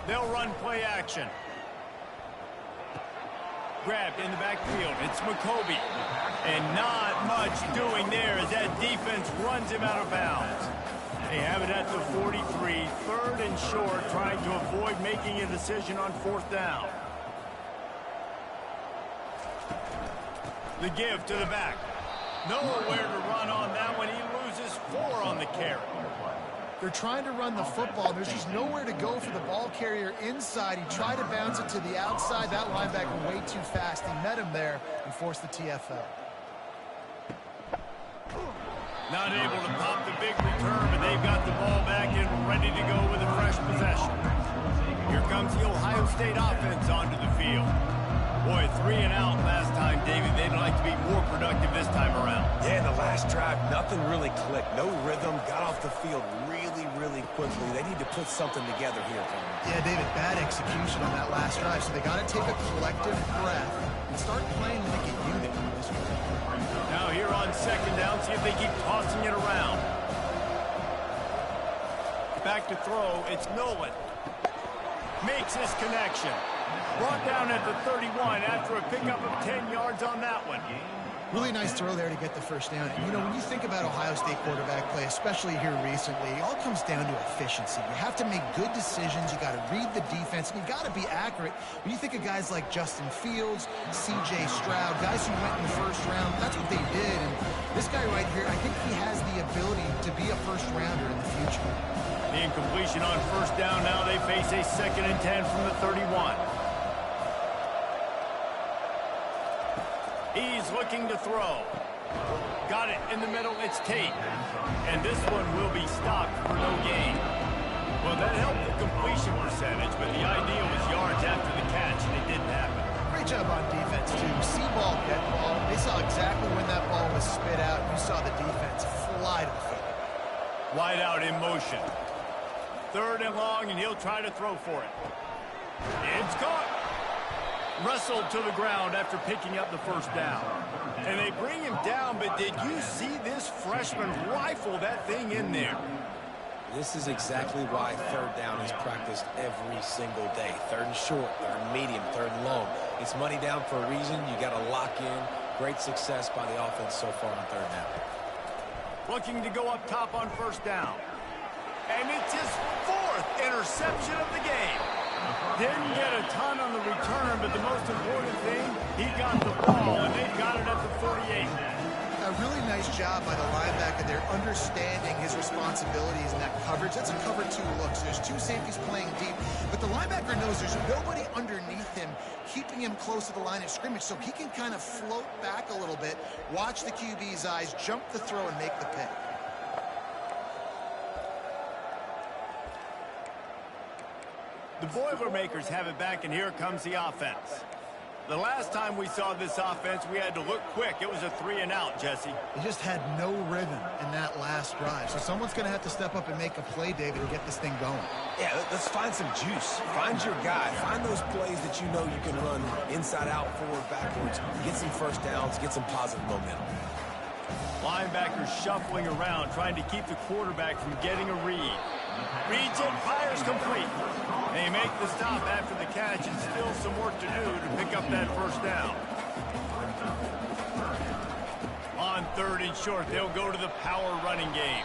They'll run play action. Grabbed in the backfield. It's McCoby. And not much doing there as that defense runs him out of bounds. They have it at the 43, 3rd and short, trying to avoid making a decision on 4th down. The give to the back. Nowhere to run on that one. He loses 4 on the carry. They're trying to run the football. There's just nowhere to go for the ball carrier inside. He tried to bounce it to the outside. That linebacker way too fast. He met him there and forced the TFL. Not able to pop the big return, but they've got the ball back and ready to go with a fresh possession. Here comes the Ohio State offense onto the field. Boy, 3 and out last time, David. They'd like to be more productive this time around. Yeah, in the last drive, nothing really clicked. No rhythm, got off the field really quickly. They need to put something together here, Tony. Yeah, David, bad execution on that last drive, so they got to take a collective breath and start playing like a unit in this one. Now here on second down, see if they keep tossing it around. Back to throw, it's Nolan. Makes his connection. Brought down at the 31 after a pickup of 10 yards on that one. Really nice throw there to get the first down. And, you know, when you think about Ohio State quarterback play, especially here recently, it all comes down to efficiency. You have to make good decisions. You got to read the defense, and you got to be accurate. When you think of guys like Justin Fields, C.J. Stroud, guys who went in the first round, that's what they did. And this guy right here, I think he has the ability to be a first-rounder in the future. The incompletion on first down. Now they face a 2nd and 10 from the 31. He's looking to throw. Got it in the middle. It's Tate. And this one will be stopped for no gain. Well, that helped the completion percentage, but the idea was yards after the catch, and it didn't happen. Great job on defense, too. See ball, get ball. They saw exactly when that ball was spit out. You saw the defense fly to the field. Wide out in motion. 3rd and long, and he'll try to throw for it. It's caught. Wrestled to the ground after picking up the first down. And they bring him down, but did you see this freshman rifle that thing in there? This is exactly why 3rd down is practiced every single day. 3rd and short, 3rd and medium, 3rd and long. It's money down for a reason. You got to lock in. Great success by the offense so far on 3rd down. Looking to go up top on first down. And it's his 4th interception of the game. Didn't get a ton on the return, but the most important thing, he got the ball, and they got it at the 48. A really nice job by the linebacker there, understanding his responsibilities in that coverage. That's a cover 2 look, so there's 2 safeties playing deep, but the linebacker knows there's nobody underneath him, keeping him close to the line of scrimmage, so he can kind of float back a little bit, watch the QB's eyes, jump the throw, and make the pick. The Boilermakers have it back, and here comes the offense. The last time we saw this offense, we had to look quick. It was a 3 and out, Jesse. They just had no rhythm in that last drive. So someone's going to have to step up and make a play, David, and get this thing going. Yeah, let's find some juice. Find your guy. Find those plays that you know you can run inside out, forward, backwards. Get some first downs. Get some positive momentum. Linebackers shuffling around, trying to keep the quarterback from getting a read. Reads it, fires complete. They make the stop after the catch, and still some work to do to pick up that first down. On 3rd and short, they'll go to the power running game.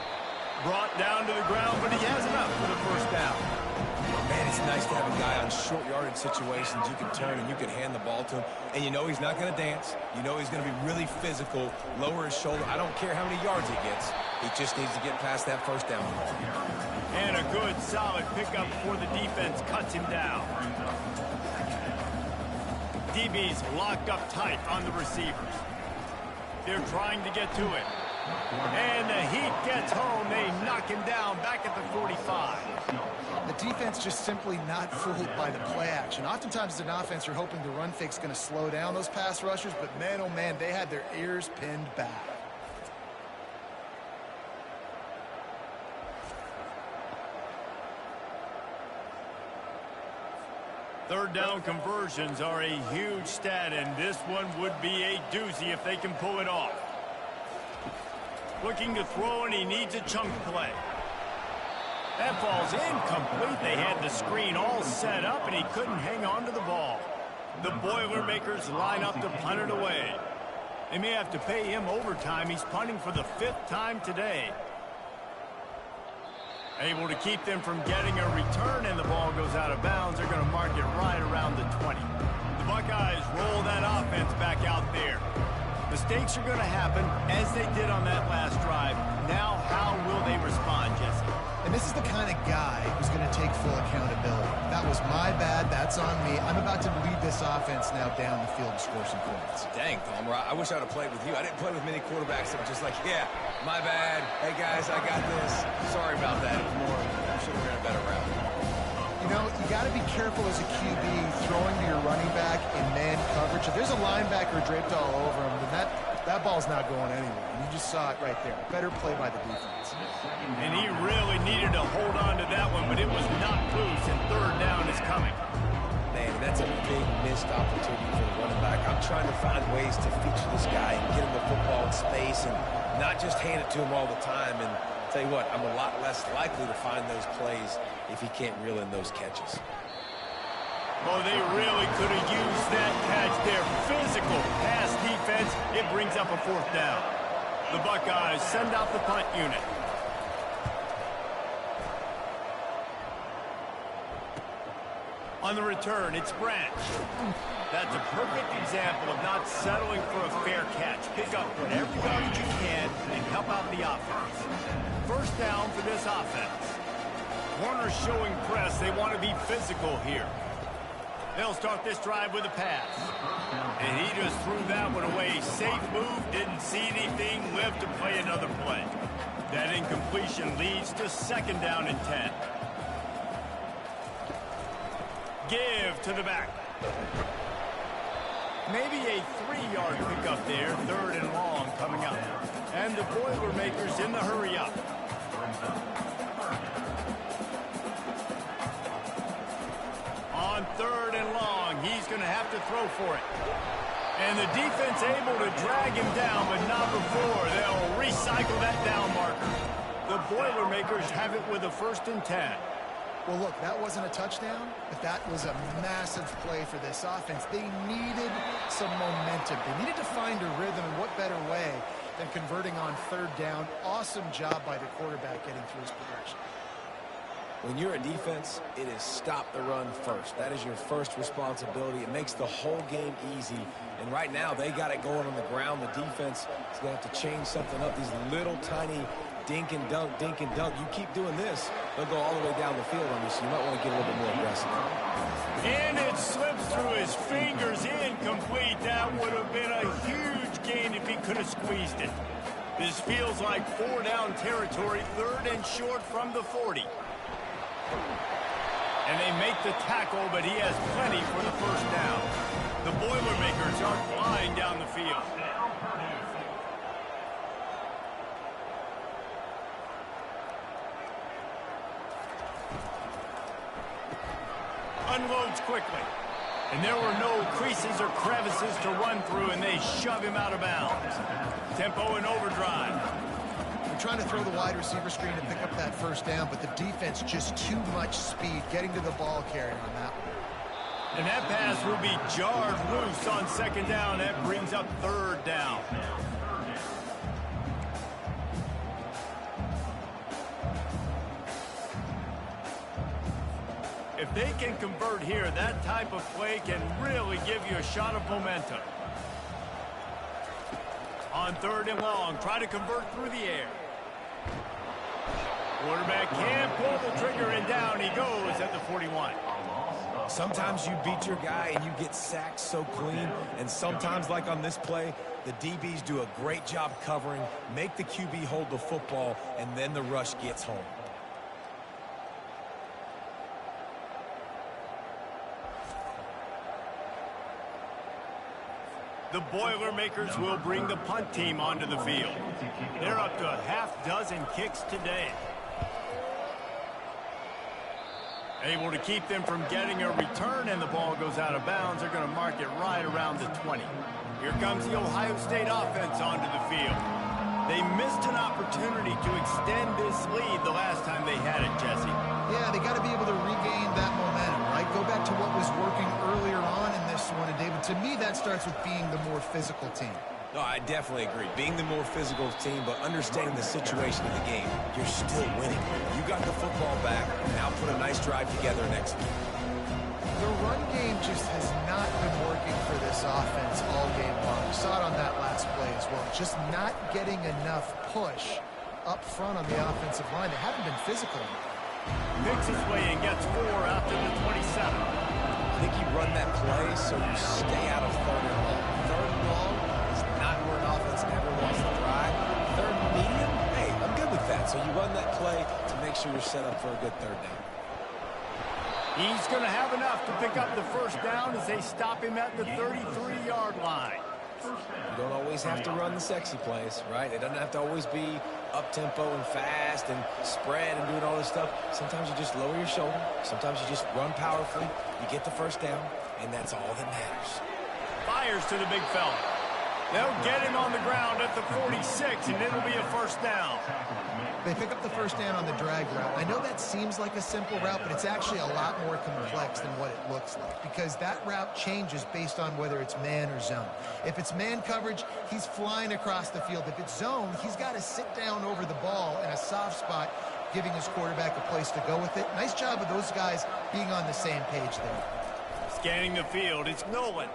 Brought down to the ground, but he has enough for the first down. Man, it's nice to have a guy on short yardage situations you can turn and you can hand the ball to him. And you know he's not going to dance. You know he's going to be really physical, lower his shoulder. I don't care how many yards he gets. He just needs to get past that first down. And a good, solid pickup before the defense cuts him down. DB's locked up tight on the receivers. They're trying to get to it. And the heat gets home. They knock him down back at the 45. The defense just simply not fooled by the play action. Oftentimes as an offense, you're hoping the run fake's going to slow down those pass rushers, but man, oh man, they had their ears pinned back. Third down conversions are a huge stat, and this one would be a doozy if they can pull it off. Looking to throw, and he needs a chunk play. That ball's incomplete. They had the screen all set up, and he couldn't hang on to the ball. The Boilermakers line up to punt it away. They may have to pay him overtime. He's punting for the 5th time today. Able to keep them from getting a return, and the ball goes out of bounds. They're going to mark it right around the 20. The Buckeyes roll that offense back out there. Mistakes are going to happen, as they did on that last drive. Now, how will they respond, Jesse? And this is the kind of guy who's going to take full accountability. That was my bad. That's on me. I'm about to lead this offense now down the field to score some points. Dang, Palmer, I wish I'd have played with you. I didn't play with many quarterbacks that were just like, yeah, my bad. Hey, guys, I got this. Sorry about that. It was more, I should have ran a better route. You know, you got to be careful as a QB throwing to your running back in man coverage. If there's a linebacker draped all over him, then that ball's not going anywhere. And you just saw it right there. Better play by the defense. And he really needed to hold on to that one, but it was not loose, and 3rd down is coming. Man, that's a big missed opportunity for the running back. I'm trying to find ways to feature this guy and get him the football in space and not just hand it to him all the time. And tell you what, I'm a lot less likely to find those plays if he can't reel in those catches. Oh, they really could have used that catch there. Physical pass defense. It brings up a 4th down. The Buckeyes send out the punt unit. On the return, it's Branch. That's a perfect example of not settling for a fair catch. Pick up whatever yardage you can and help out the offense. 1st down for this offense. Warner's showing press. They want to be physical here. They'll start this drive with a pass. And he just threw that one away. Safe move, didn't see anything, lived to play another play. That incompletion leads to 2nd down and 10. Give to the back. Maybe a 3-yard pickup there. 3rd and long coming up. And the Boilermakers in the hurry up. On 3rd and long, he's going to have to throw for it. And the defense able to drag him down, but not before. They'll recycle that down marker. The Boilermakers have it with a 1st and 10. Well, look, that wasn't a touchdown, but that was a massive play for this offense. They needed some momentum. They needed to find a rhythm, and what better way than converting on 3rd down. Awesome job by the quarterback getting through his progression. When you're a defense, it is stop the run first. That is your first responsibility. It makes the whole game easy. And right now, they got it going on the ground. The defense is going to have to change something up. These little tiny dink and dunk, dink and dunk. You keep doing this, they'll go all the way down the field on you, so you might want to get a little bit more aggressive. And it slips through his fingers, incomplete. That would have been a huge gain if he could have squeezed it. This feels like 4-down territory, 3rd and short from the 40. And they make the tackle, but he has plenty for the 1st down. The Boilermakers are flying down the field. Unloads quickly. And there were no creases or crevices to run through, and they shove him out of bounds. Tempo and overdrive. They're trying to throw the wide receiver screen to pick up that first down, but the defense just too much speed getting to the ball carrier on that one. And that pass will be jarred loose on second down. That brings up third down. If they can convert here, that type of play can really give you a shot of momentum. On third and long, try to convert through the air. Quarterback can't pull the trigger, and down he goes at the 41. Sometimes you beat your guy and you get sacked so clean, and sometimes, like on this play, the DBs do a great job covering, make the QB hold the football, and then the rush gets home. The Boilermakers will bring the punt team onto the field. They're up to a half dozen kicks today. Able to keep them from getting a return, and the ball goes out of bounds. They're going to mark it right around the 20. Here comes the Ohio State offense onto the field. They missed an opportunity to extend this lead the last time they had it, Jesse. Yeah, they got to be able to regain that momentum, right? Go back to what was working earlier on in this one. And, David, to me, that starts with being the more physical team. No, I definitely agree. Being the more physical team, but understanding the situation of the game, you're still winning. You got the football back, now put a nice drive together and execute. The run game just has not been working for this offense all game long. We saw it on that last play as well. Just not getting enough push up front on the offensive line. They haven't been physical enough. Picks his way and gets 4 out to the 27. I think you run that play so you stay out of third and long. Third and long is not where an offense ever wants to drive. Third and medium, hey, I'm good with that. So you run that play to make sure you're set up for a good third down. He's going to have enough to pick up the first down as they stop him at the 33-yard line. You don't always have to run the sexy plays, right? It doesn't have to always be up-tempo and fast and spread and doing all this stuff. Sometimes you just lower your shoulder. Sometimes you just run powerfully. You get the first down, and that's all that matters. Fires to the big fella. They'll get him on the ground at the 46, and it'll be a first down. They pick up the first down on the drag route. I know that seems like a simple route, but it's actually a lot more complex than what it looks like, because that route changes based on whether it's man or zone. If it's man coverage, he's flying across the field. If it's zone, he's got to sit down over the ball in a soft spot, giving his quarterback a place to go with it. Nice job of those guys being on the same page there. Scanning the field, it's Nolan.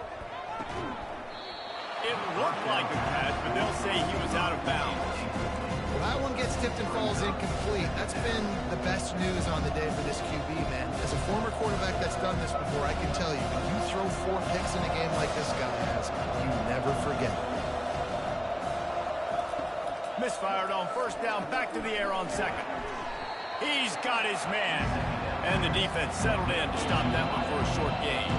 It looked like a catch, but they'll say he was out of bounds. Well, that one gets tipped and falls incomplete. That's been the best news on the day for this QB, man. As a former quarterback that's done this before, I can tell you, when you throw 4 picks in a game like this guy has, you never forget it. Misfired on first down, back to the air on second. He's got his man. And the defense settled in to stop that one for a short gain.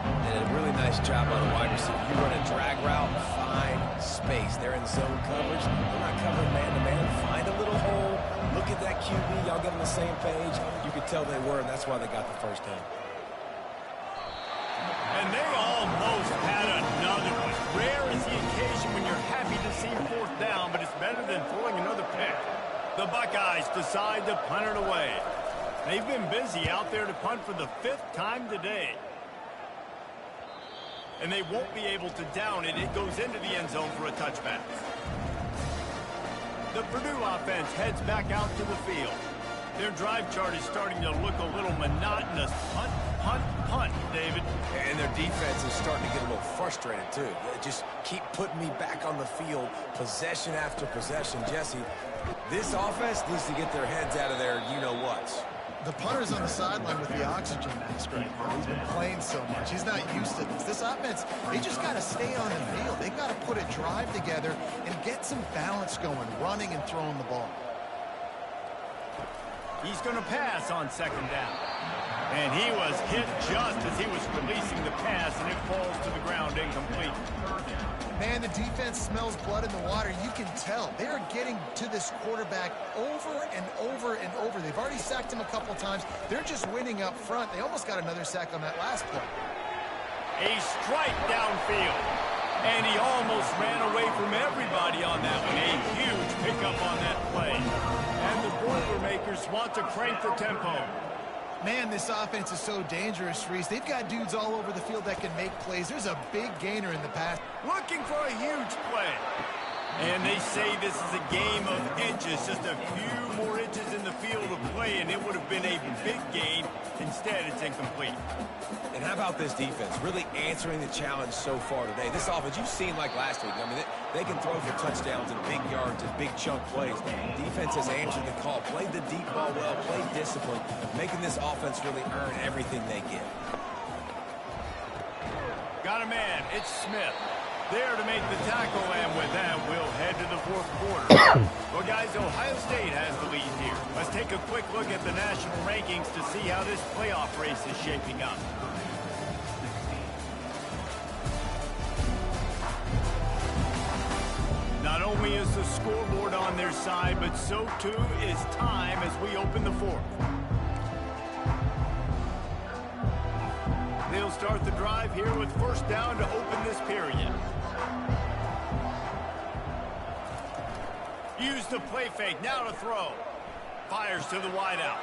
And a really nice job on the wide receiver. You run a drag route, find space. They're in zone coverage. They're not covering man-to-man. Find a little hole. Look at that QB. Y'all get on the same page. You could tell they were, and that's why they got the first down. And they almost had another one. Rare is the occasion when you're happy to see fourth down, but it's better than throwing another pick. The Buckeyes decide to punt it away. They've been busy out there to punt for the 5th time today. And they won't be able to down it. It goes into the end zone for a touchback. The Purdue offense heads back out to the field. Their drive chart is starting to look a little monotonous. Punt, punt, punt, David. And their defense is starting to get a little frustrated, too. They just keep putting me back on the field, possession after possession. Jesse, this offense needs to get their heads out of their you-know-whats. The punter's on the sideline with the oxygen mask right now. He's been playing so much. He's not used to this. This offense, they just got to stay on the field. They've got to put a drive together and get some balance going, running and throwing the ball. He's going to pass on second down. And he was hit just as he was releasing the pass, and it falls to the ground incomplete. Man, the defense smells blood in the water. You can tell. They are getting to this quarterback over and over and over. They've already sacked him a couple times. They're just winning up front. They almost got another sack on that last play. A strike downfield. And he almost ran away from everybody on that one. A huge pickup on that play. And the Boilermakers want to crank the tempo. Man, this offense is so dangerous, Reese. They've got dudes all over the field that can make plays. There's a big gainer in the pass. Looking for a huge play. And they say this is a game of inches, just a few more inches in the field of play, and it would have been a big gain. Instead, it's incomplete. And how about this defense? Really answering the challenge so far today. This offense, you've seen like last week. I mean, they can throw for touchdowns and big yards and big chunk plays. Defense has answered the call, played the deep ball well, played discipline, making this offense really earn everything they get. Got a man. It's Smith. There to make the tackle, and with that, we'll head to the fourth quarter. Well, guys, Ohio State has the lead here. Let's take a quick look at the national rankings to see how this playoff race is shaping up. Not only is the scoreboard on their side, but so too is time as we open the fourth. They'll start the drive here with first down to open this period. Use the play fake, now to throw. Fires to the wideout.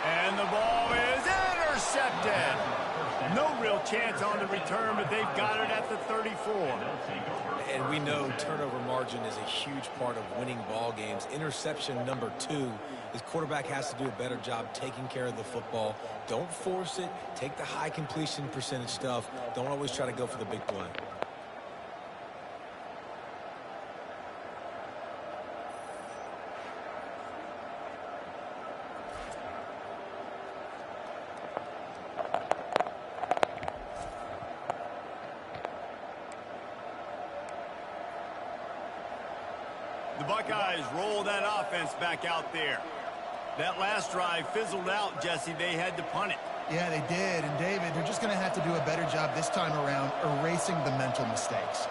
And the ball is intercepted. No real chance on the return, but they've got it at the 34. And we know turnover margin is a huge part of winning ball games. Interception number 2. His quarterback has to do a better job taking care of the football. Don't force it. Take the high completion percentage stuff. Don't always try to go for the big play. The Buckeyes roll that offense back out there. That last drive fizzled out, Jesse. They had to punt it. Yeah, they did. And, David, they're just going to have to do a better job this time around erasing the mental mistakes.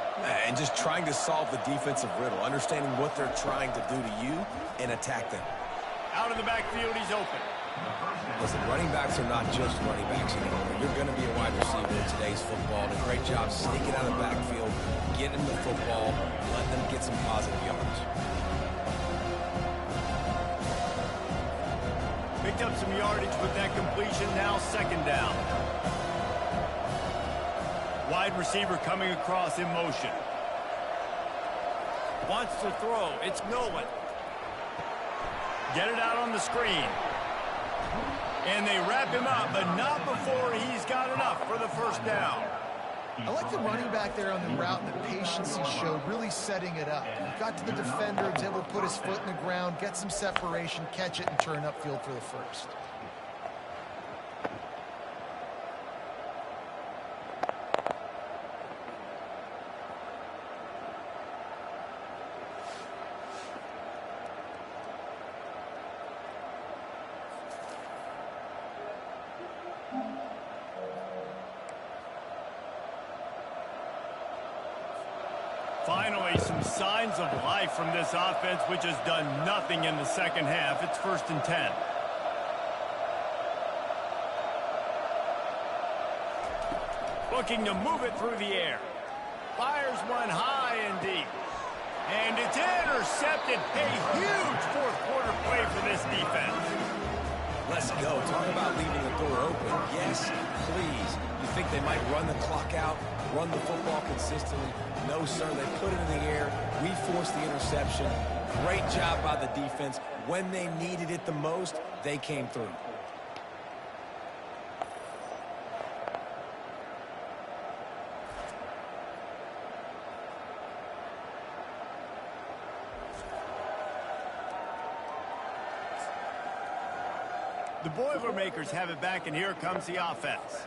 And just trying to solve the defensive riddle, understanding what they're trying to do to you and attack them. Out of the backfield, he's open. Listen, running backs are not just running backs anymore. You're going to be a wide receiver in today's football. And a great job sneaking out of the backfield, getting the football, letting them get some positive yards. Picked up some yardage with that completion. Now second down. Wide receiver coming across in motion. Wants to throw. It's Nolan. Get it out on the screen. And they wrap him up, but not before he's got enough for the first down. I like the running back there on the route and the patience he showed, really setting it up. He got to the defender, was able to put his foot in the ground, get some separation, catch it, and turn upfield for the first. Finally, some signs of life from this offense, which has done nothing in the second half. It's 1st and 10. Looking to move it through the air. Fires one high and deep. And it's intercepted. A huge fourth quarter play for this defense. Let's go. Talk about leaving the door open. Yes, please. You think they might run the clock out, run the football consistently? No, sir. They put it in the air. We forced the interception. Great job by the defense. When they needed it the most, they came through. The Boilermakers have it back, and here comes the offense.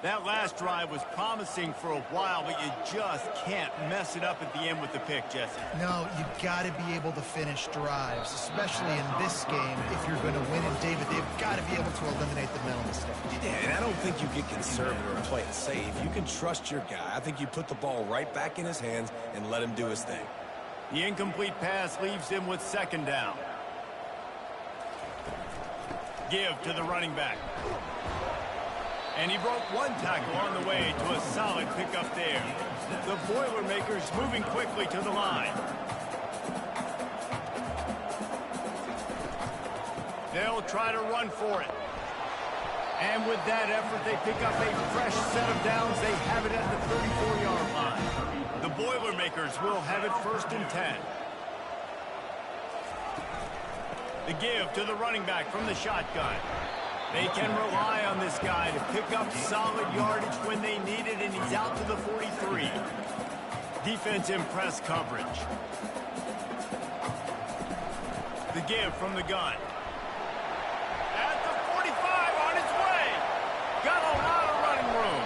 That last drive was promising for a while, but you just can't mess it up at the end with the pick, Jesse. No, you've got to be able to finish drives, especially in this game. If you're going to win it, David, they've got to be able to eliminate the mental mistakes. Yeah, and I don't think you get conservative or play it safe. You can trust your guy. I think you put the ball right back in his hands and let him do his thing. The incomplete pass leaves him with second down. Give to the running back. And he broke one tackle on the way to a solid pickup there. The Boilermakers moving quickly to the line. They'll try to run for it. And with that effort, they pick up a fresh set of downs. They have it at the 34-yard line. The Boilermakers will have it 1st and 10. The give to the running back from the shotgun. They can rely on this guy to pick up solid yardage when they need it, and he's out to the 43. Defense in press coverage. The give from the gun. At the 45 on his way. Got a lot of running room.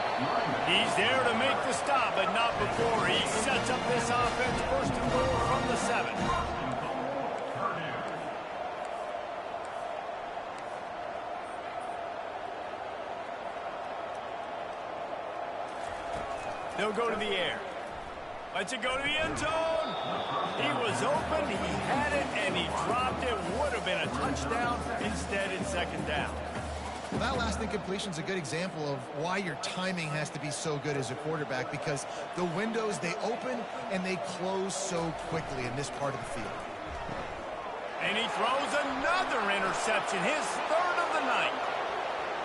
He's there to make the stop, but not before he sets up this offense 1st and goal from the 7. They'll go to the air. Lets it go to the end zone. He was open, he had it, and he dropped it. Would have been a touchdown. Instead, it's 2nd down. Well, that last incompletion is a good example of why your timing has to be so good as a quarterback, because the windows, they open and they close so quickly in this part of the field. And he throws another interception, his 3rd of the night.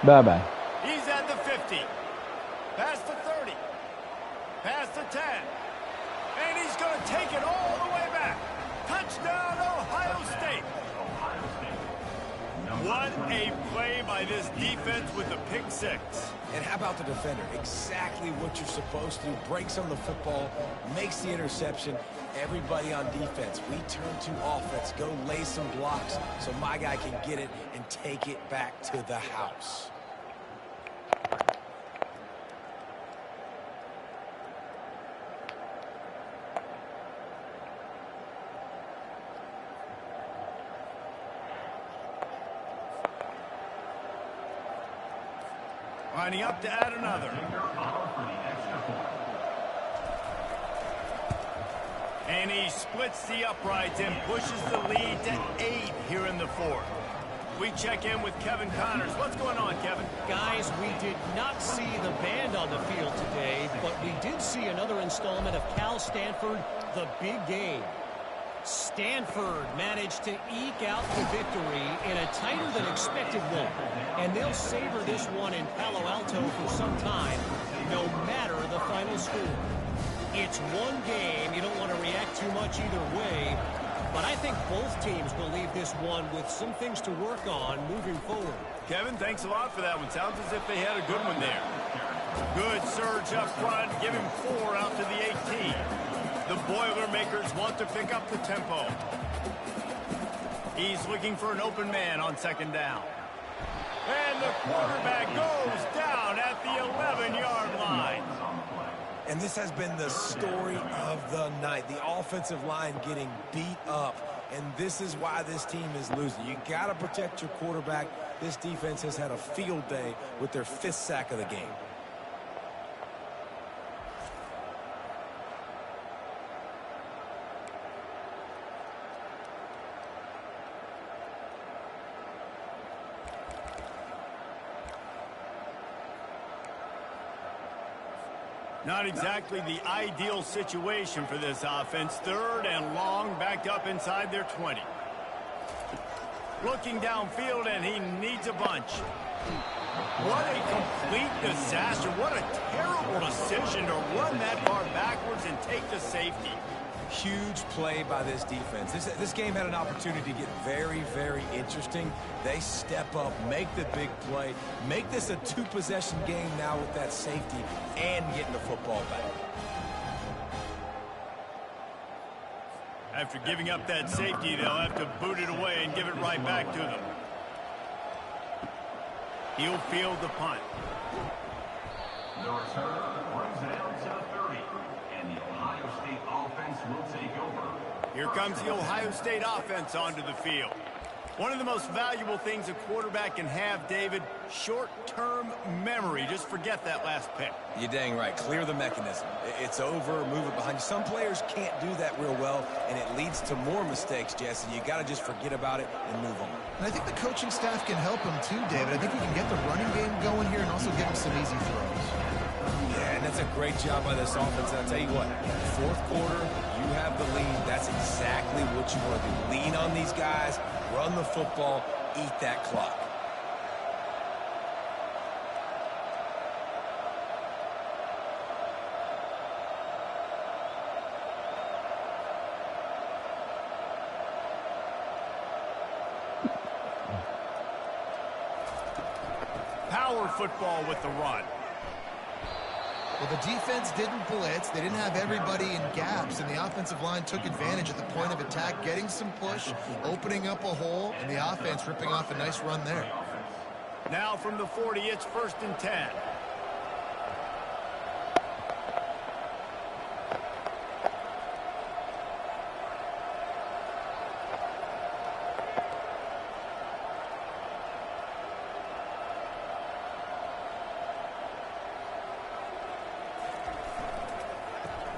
Bye-bye. He's at the 50. Past the 30. Past the 10. And he's going to take it all the way back. Touchdown, Ohio State. What a play by this defense with the pick 6. And how about the defender? Exactly what you're supposed to do. Breaks on the football, makes the interception. Everybody on defense, we turn to offense. Go lay some blocks so my guy can get it and take it back to the house. Lining up to add another. And he splits the uprights and pushes the lead to 8 here in the 4th. We check in with Kevin Connors. What's going on, Kevin? Guys, we did not see the band on the field today, but we did see another installment of Cal Stanford, the big game. Stanford managed to eke out the victory in a tighter than expected one. And they'll savor this one in Palo Alto for some time, no matter the final score. It's one game. You don't want to react too much either way. But I think both teams will leave this one with some things to work on moving forward. Kevin, thanks a lot for that one. Sounds as if they had a good one there. Good surge up front. Give him 4 out to the 18. The Boilermakers want to pick up the tempo. He's looking for an open man on 2nd down. And the quarterback goes down at the 11-yard line. And this has been the story of the night. The offensive line getting beat up. And this is why this team is losing. You got to protect your quarterback. This defense has had a field day with their 5th sack of the game. Not exactly the ideal situation for this offense. 3rd and long, backed up inside their 20. Looking downfield, and he needs a bunch. What a complete disaster. What a terrible decision to run that far backwards and take the safety. Huge play by this defense. This game had an opportunity to get very, very interesting. They step up, make the big play, make this a 2-possession game now with that safety and getting the football back. After giving up that safety, they'll have to boot it away and give it right back to them. He'll field the punt. The return brings it out to the 30. And the Ohio State offense will take over. Here comes the Ohio State offense onto the field. One of the most valuable things a quarterback can have, David, Short-term memory. Just forget that last pick. You're dang right. Clear the mechanism. It's over. Move it behind you. Some players can't do that real well, and it leads to more mistakes, Jesse. You got to just forget about it and move on. And I think the coaching staff can help him too, David. I think he can get the running game going here and also give him some easy throws. Yeah, and that's a great job by this offense. And I'll tell you what, fourth quarter, you have the lead. That's exactly what you want to do. Lean on these guys, run the football, eat that clock. Power football with the run. Well, the defense didn't blitz. They didn't have everybody in gaps, and the offensive line took advantage at the point of attack, getting some push, opening up a hole, and the offense ripping off a nice run there. Now from the 40, it's 1st and 10.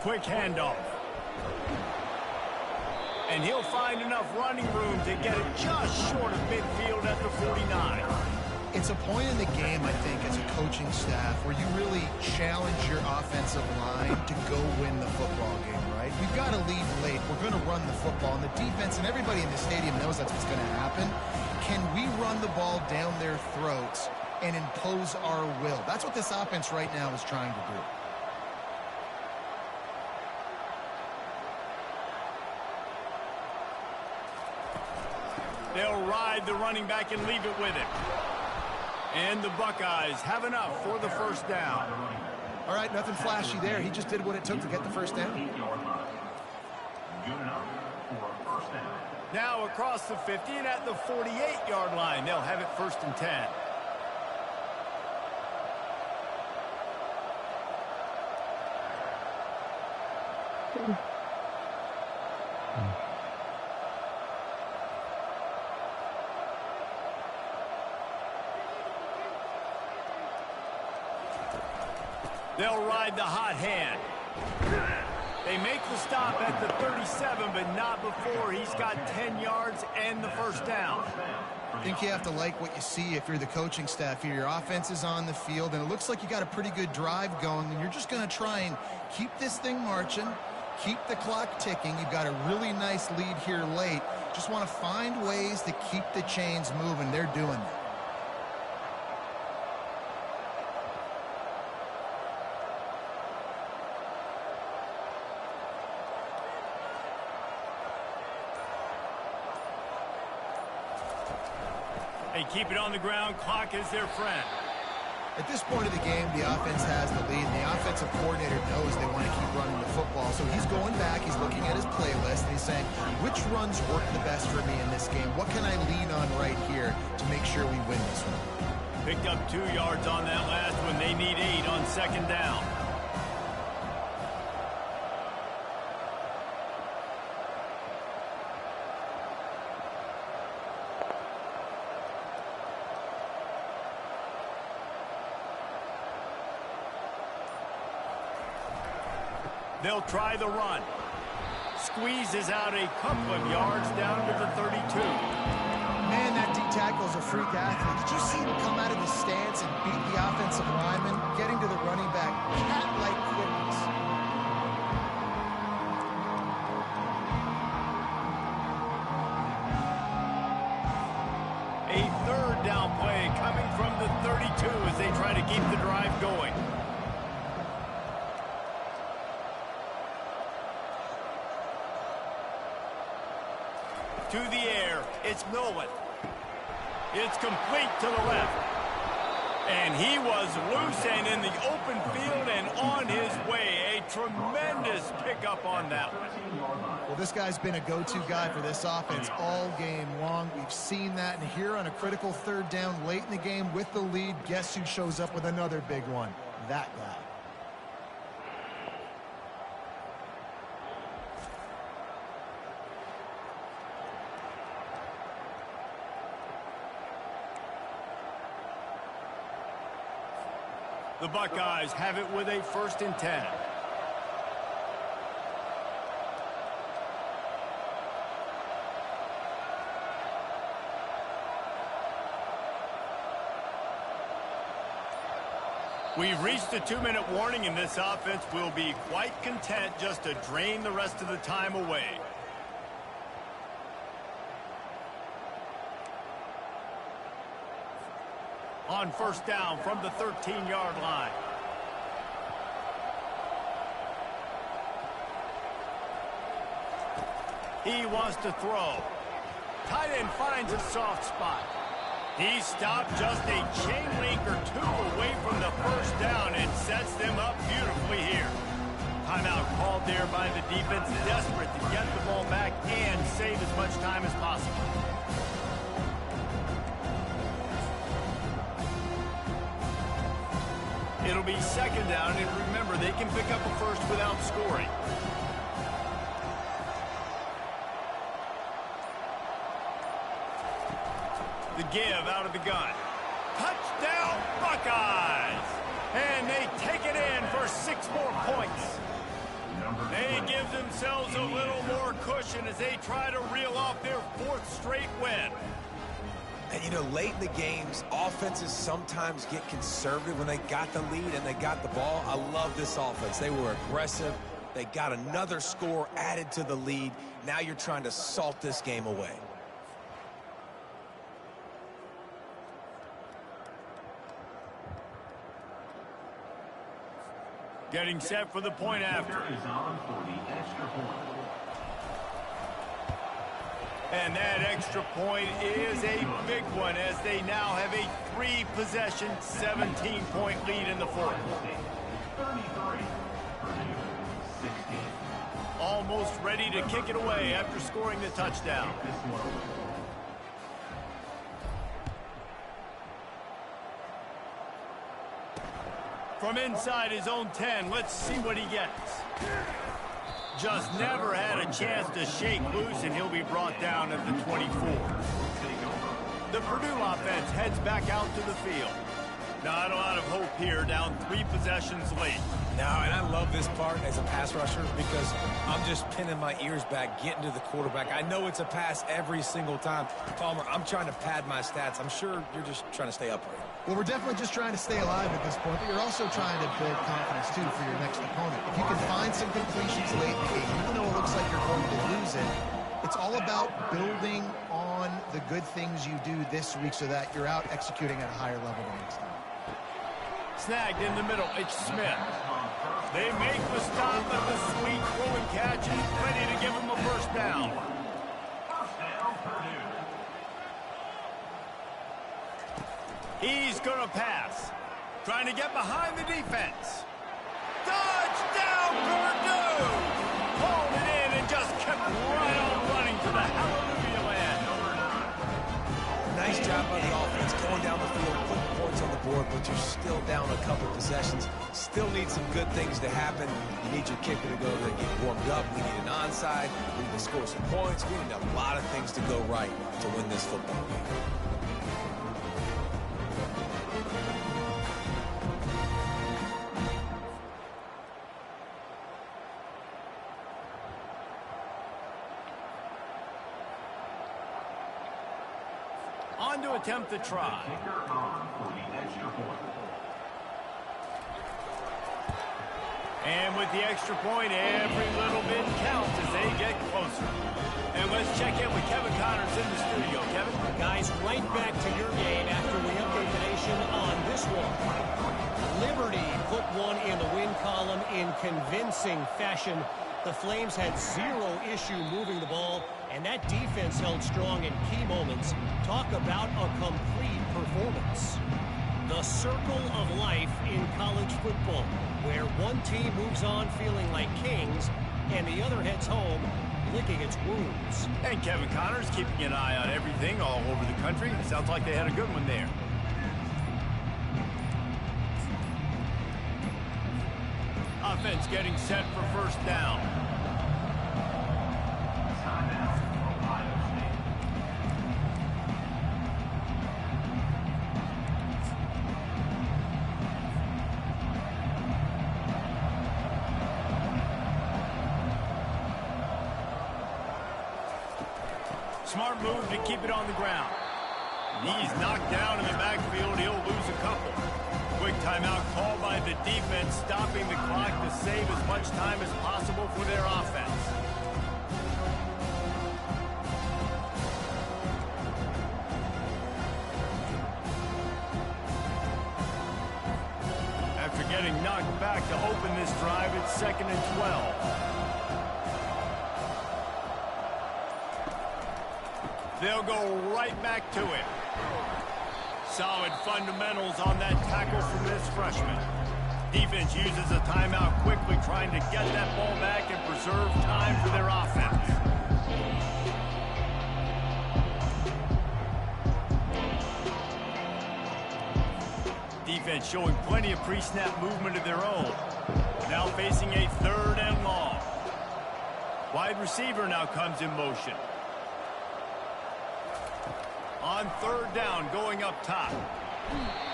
Quick handoff. And he'll find enough running room to get it just short of midfield at the 49. It's a point in the game, I think, as a coaching staff where you really challenge your offensive line to go win the football game, right? We've got to lead late. We're going to run the football. And the defense and everybody in the stadium knows that's what's going to happen. Can we run the ball down their throats and impose our will? That's what this offense right now is trying to do. They'll ride the running back and leave it with him. And the Buckeyes have enough for the 1st down. All right, nothing flashy there. He just did what it took to get the 1st down. Good enough for a 1st down. Now across the 50 and at the 48-yard line, they'll have it 1st and 10. They'll ride the hot hand. They make the stop at the 37, but not before he's got 10 yards and the 1st down. I think you have to like what you see if you're the coaching staff here. Your offense is on the field, and it looks like you got a pretty good drive going, and you're just going to try and keep this thing marching, keep the clock ticking. You've got a really nice lead here late. Just want to find ways to keep the chains moving. They're doing that. They keep it on the ground. Clock is their friend. At this point of the game, the offense has the lead, and the offensive coordinator knows they want to keep running the football. So he's going back, he's looking at his playlist, and he's saying, which runs work the best for me in this game? What can I lean on right here to make sure we win this one? Picked up 2 yards on that last one. They need 8 on 2nd down. They'll try the run. Squeezes out a couple of yards down to the 32. Man, that D-tackle's a freak athlete. Did you see him come out of his stance and beat the offensive lineman, getting to the running back? Cat-like quickness. A 3rd down play coming from the 32 as they try to keep the drive going. To the air, it's Nolan. It's complete to the left. And he was loose and in the open field and on his way. A tremendous pickup on that one. Well, this guy's been a go-to guy for this offense all game long. We've seen that, and here on a critical 3rd down late in the game with the lead, guess who shows up with another big one? That guy. The Buckeyes have it with a 1st and 10. We've reached the 2-minute warning, and this offense will be quite content just to drain the rest of the time away. On 1st down from the 13-yard line. He wants to throw. Tight end finds a soft spot. He stopped just a chain link or 2 away from the 1st down and sets them up beautifully here. Timeout called there by the defense, desperate to get the ball back and save as much time as possible. It'll be 2nd down, and remember, they can pick up a 1st without scoring. The give out of the gun. Touchdown, Buckeyes! And they take it in for 6 more points. They give themselves a little more cushion as they try to reel off their 4th straight win. And, you know, late in the games, offenses sometimes get conservative when they got the lead and they got the ball. I love this offense. They were aggressive. They got another score added to the lead. Now you're trying to salt this game away. Getting set for the point after. And that extra point is a big one as they now have a 3-possession, 17-point lead in the 4th. Almost ready to kick it away after scoring the touchdown. From inside his own 10, let's see what he gets. Just never had a chance to shake loose, and he'll be brought down at the 24. The Purdue offense heads back out to the field. Not a lot of hope here, down 3 possessions late. No, and I love this part as a pass rusher because I'm just pinning my ears back, getting to the quarterback. I know it's a pass every single time. Palmer, I'm trying to pad my stats. I'm sure you're just trying to stay upright. Well, we're definitely just trying to stay alive at this point, but you're also trying to build confidence, too, for your next opponent. If you can find some completions late in the game, even though it looks like you're going to lose it, it's all about building on the good things you do this week so that you're out executing at a higher level the next time. Snagged in the middle, it's Smith. They make the stop at the sweet throw and catch, and ready to give him a 1st down. He's going to pass. Trying to get behind the defense. Touchdown, Purdue! Pulled it in and just kept right on running to the hallelujah land. Nice job by the offense going down the field, putting points on the board, but you're still down a couple possessions. Still need some good things to happen. You need your kicker to go there and get warmed up. We need an onside. We need to score some points. We need a lot of things to go right to win this football game. On to attempt the try. And with the extra point, every little bit counts as they get closer. And let's check in with Kevin Connors in the studio. Kevin? Guys, right back to your game after we update the nation on this one. Liberty put one in the win column in convincing fashion. The Flames had 0 issue moving the ball, and that defense held strong in key moments. Talk about a complete performance. The circle of life in college football, where one team moves on feeling like kings, and the other heads home licking its wounds. And Kevin Connors keeping an eye on everything all over the country. Sounds like they had a good one there. Offense getting set for 1st down. Smart move to keep it on the ground. He's knocked down in the backfield. He'll lose a couple. Quick timeout called by the defense, stopping the clock to save as much time as possible for their offense. After getting knocked back to open this drive, it's 2nd and 12. They'll go right back to it. Solid fundamentals on that tackle from this freshman. Defense uses a timeout quickly, trying to get that ball back and preserve time for their offense. Defense showing plenty of pre-snap movement of their own. Now facing a 3rd and long. Wide receiver now comes in motion. On 3rd down, going up top.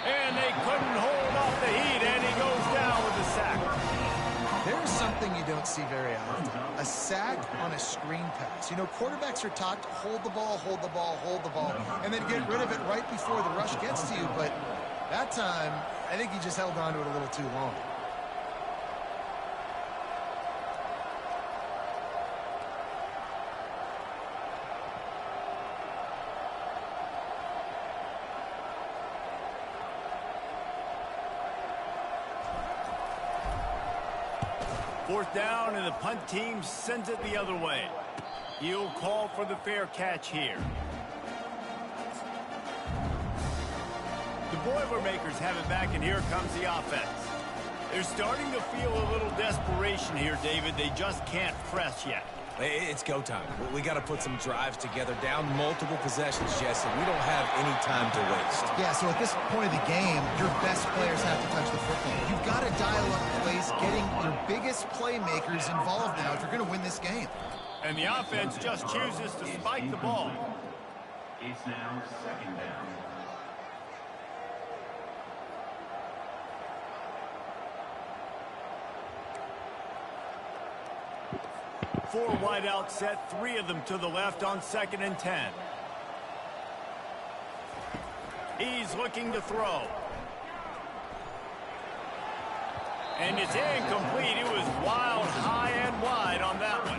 And they couldn't hold off the heat, and he goes down with a sack. There's something you don't see very often. A sack on a screen pass. You know, quarterbacks are taught to hold the ball, hold the ball, hold the ball, and then get rid of it right before the rush gets to you. But that time, I think he just held on to it a little too long. Fourth down, and the punt team sends it the other way. He'll call for the fair catch here. The Boilermakers have it back, and here comes the offense. They're starting to feel a little desperation here, David. They just can't press yet. It's go time. We got to put some drives together, down multiple possessions, Jesse. We don't have any time to waste. Yeah, so at this point of the game, your best players have to touch the football. You've got to dial up plays, getting your biggest playmakers involved now if you're going to win this game. And the offense just chooses to spike the ball. It's now 2nd down. Four wide out set, 3 of them to the left on 2nd and 10. He's looking to throw. And it's incomplete. It was wild, high and wide on that one.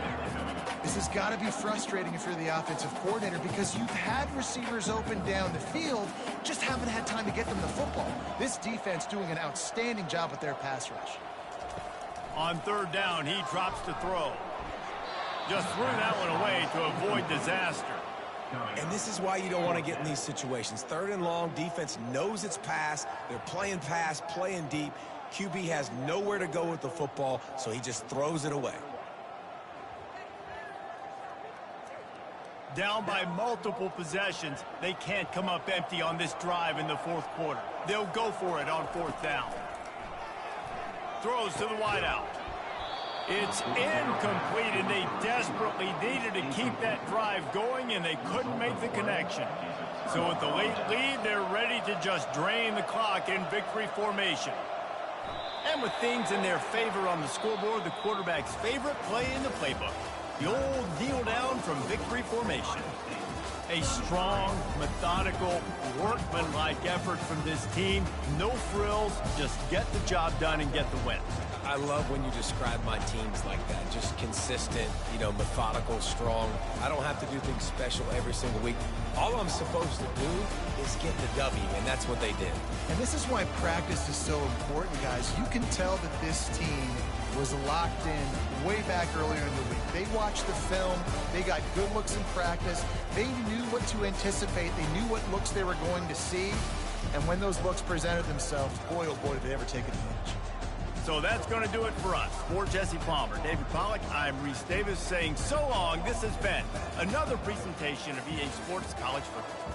This has got to be frustrating if you're the offensive coordinator because you've had receivers open down the field, just haven't had time to get them the football. This defense doing an outstanding job with their pass rush. On 3rd down, he drops to throw. Just threw that one away to avoid disaster. And this is why you don't want to get in these situations. 3rd and long, defense knows it's pass. They're playing pass, playing deep. QB has nowhere to go with the football, so he just throws it away. Down by multiple possessions, they can't come up empty on this drive in the 4th quarter. They'll go for it on 4th down. Throws to the wideout. It's incomplete, and they desperately needed to keep that drive going, and they couldn't make the connection. So with the late lead, they're ready to just drain the clock in victory formation. And with things in their favor on the scoreboard, the quarterback's favorite play in the playbook, the old kneel down from victory formation. A strong, methodical, workmanlike effort from this team. No frills, just get the job done and get the win. I love when you describe my teams like that. Just consistent, methodical, strong. I don't have to do things special every single week. All I'm supposed to do is get the W, and that's what they did. And this is why practice is so important, guys. You can tell that this team was locked in way back earlier in the week. They watched the film. They got good looks in practice. They knew what to anticipate. They knew what looks they were going to see. And when those looks presented themselves, boy, oh boy, did they ever take advantage. So that's going to do it for us. For Jesse Palmer, David Pollack, I'm Reese Davis saying so long. This has been another presentation of EA Sports College Football.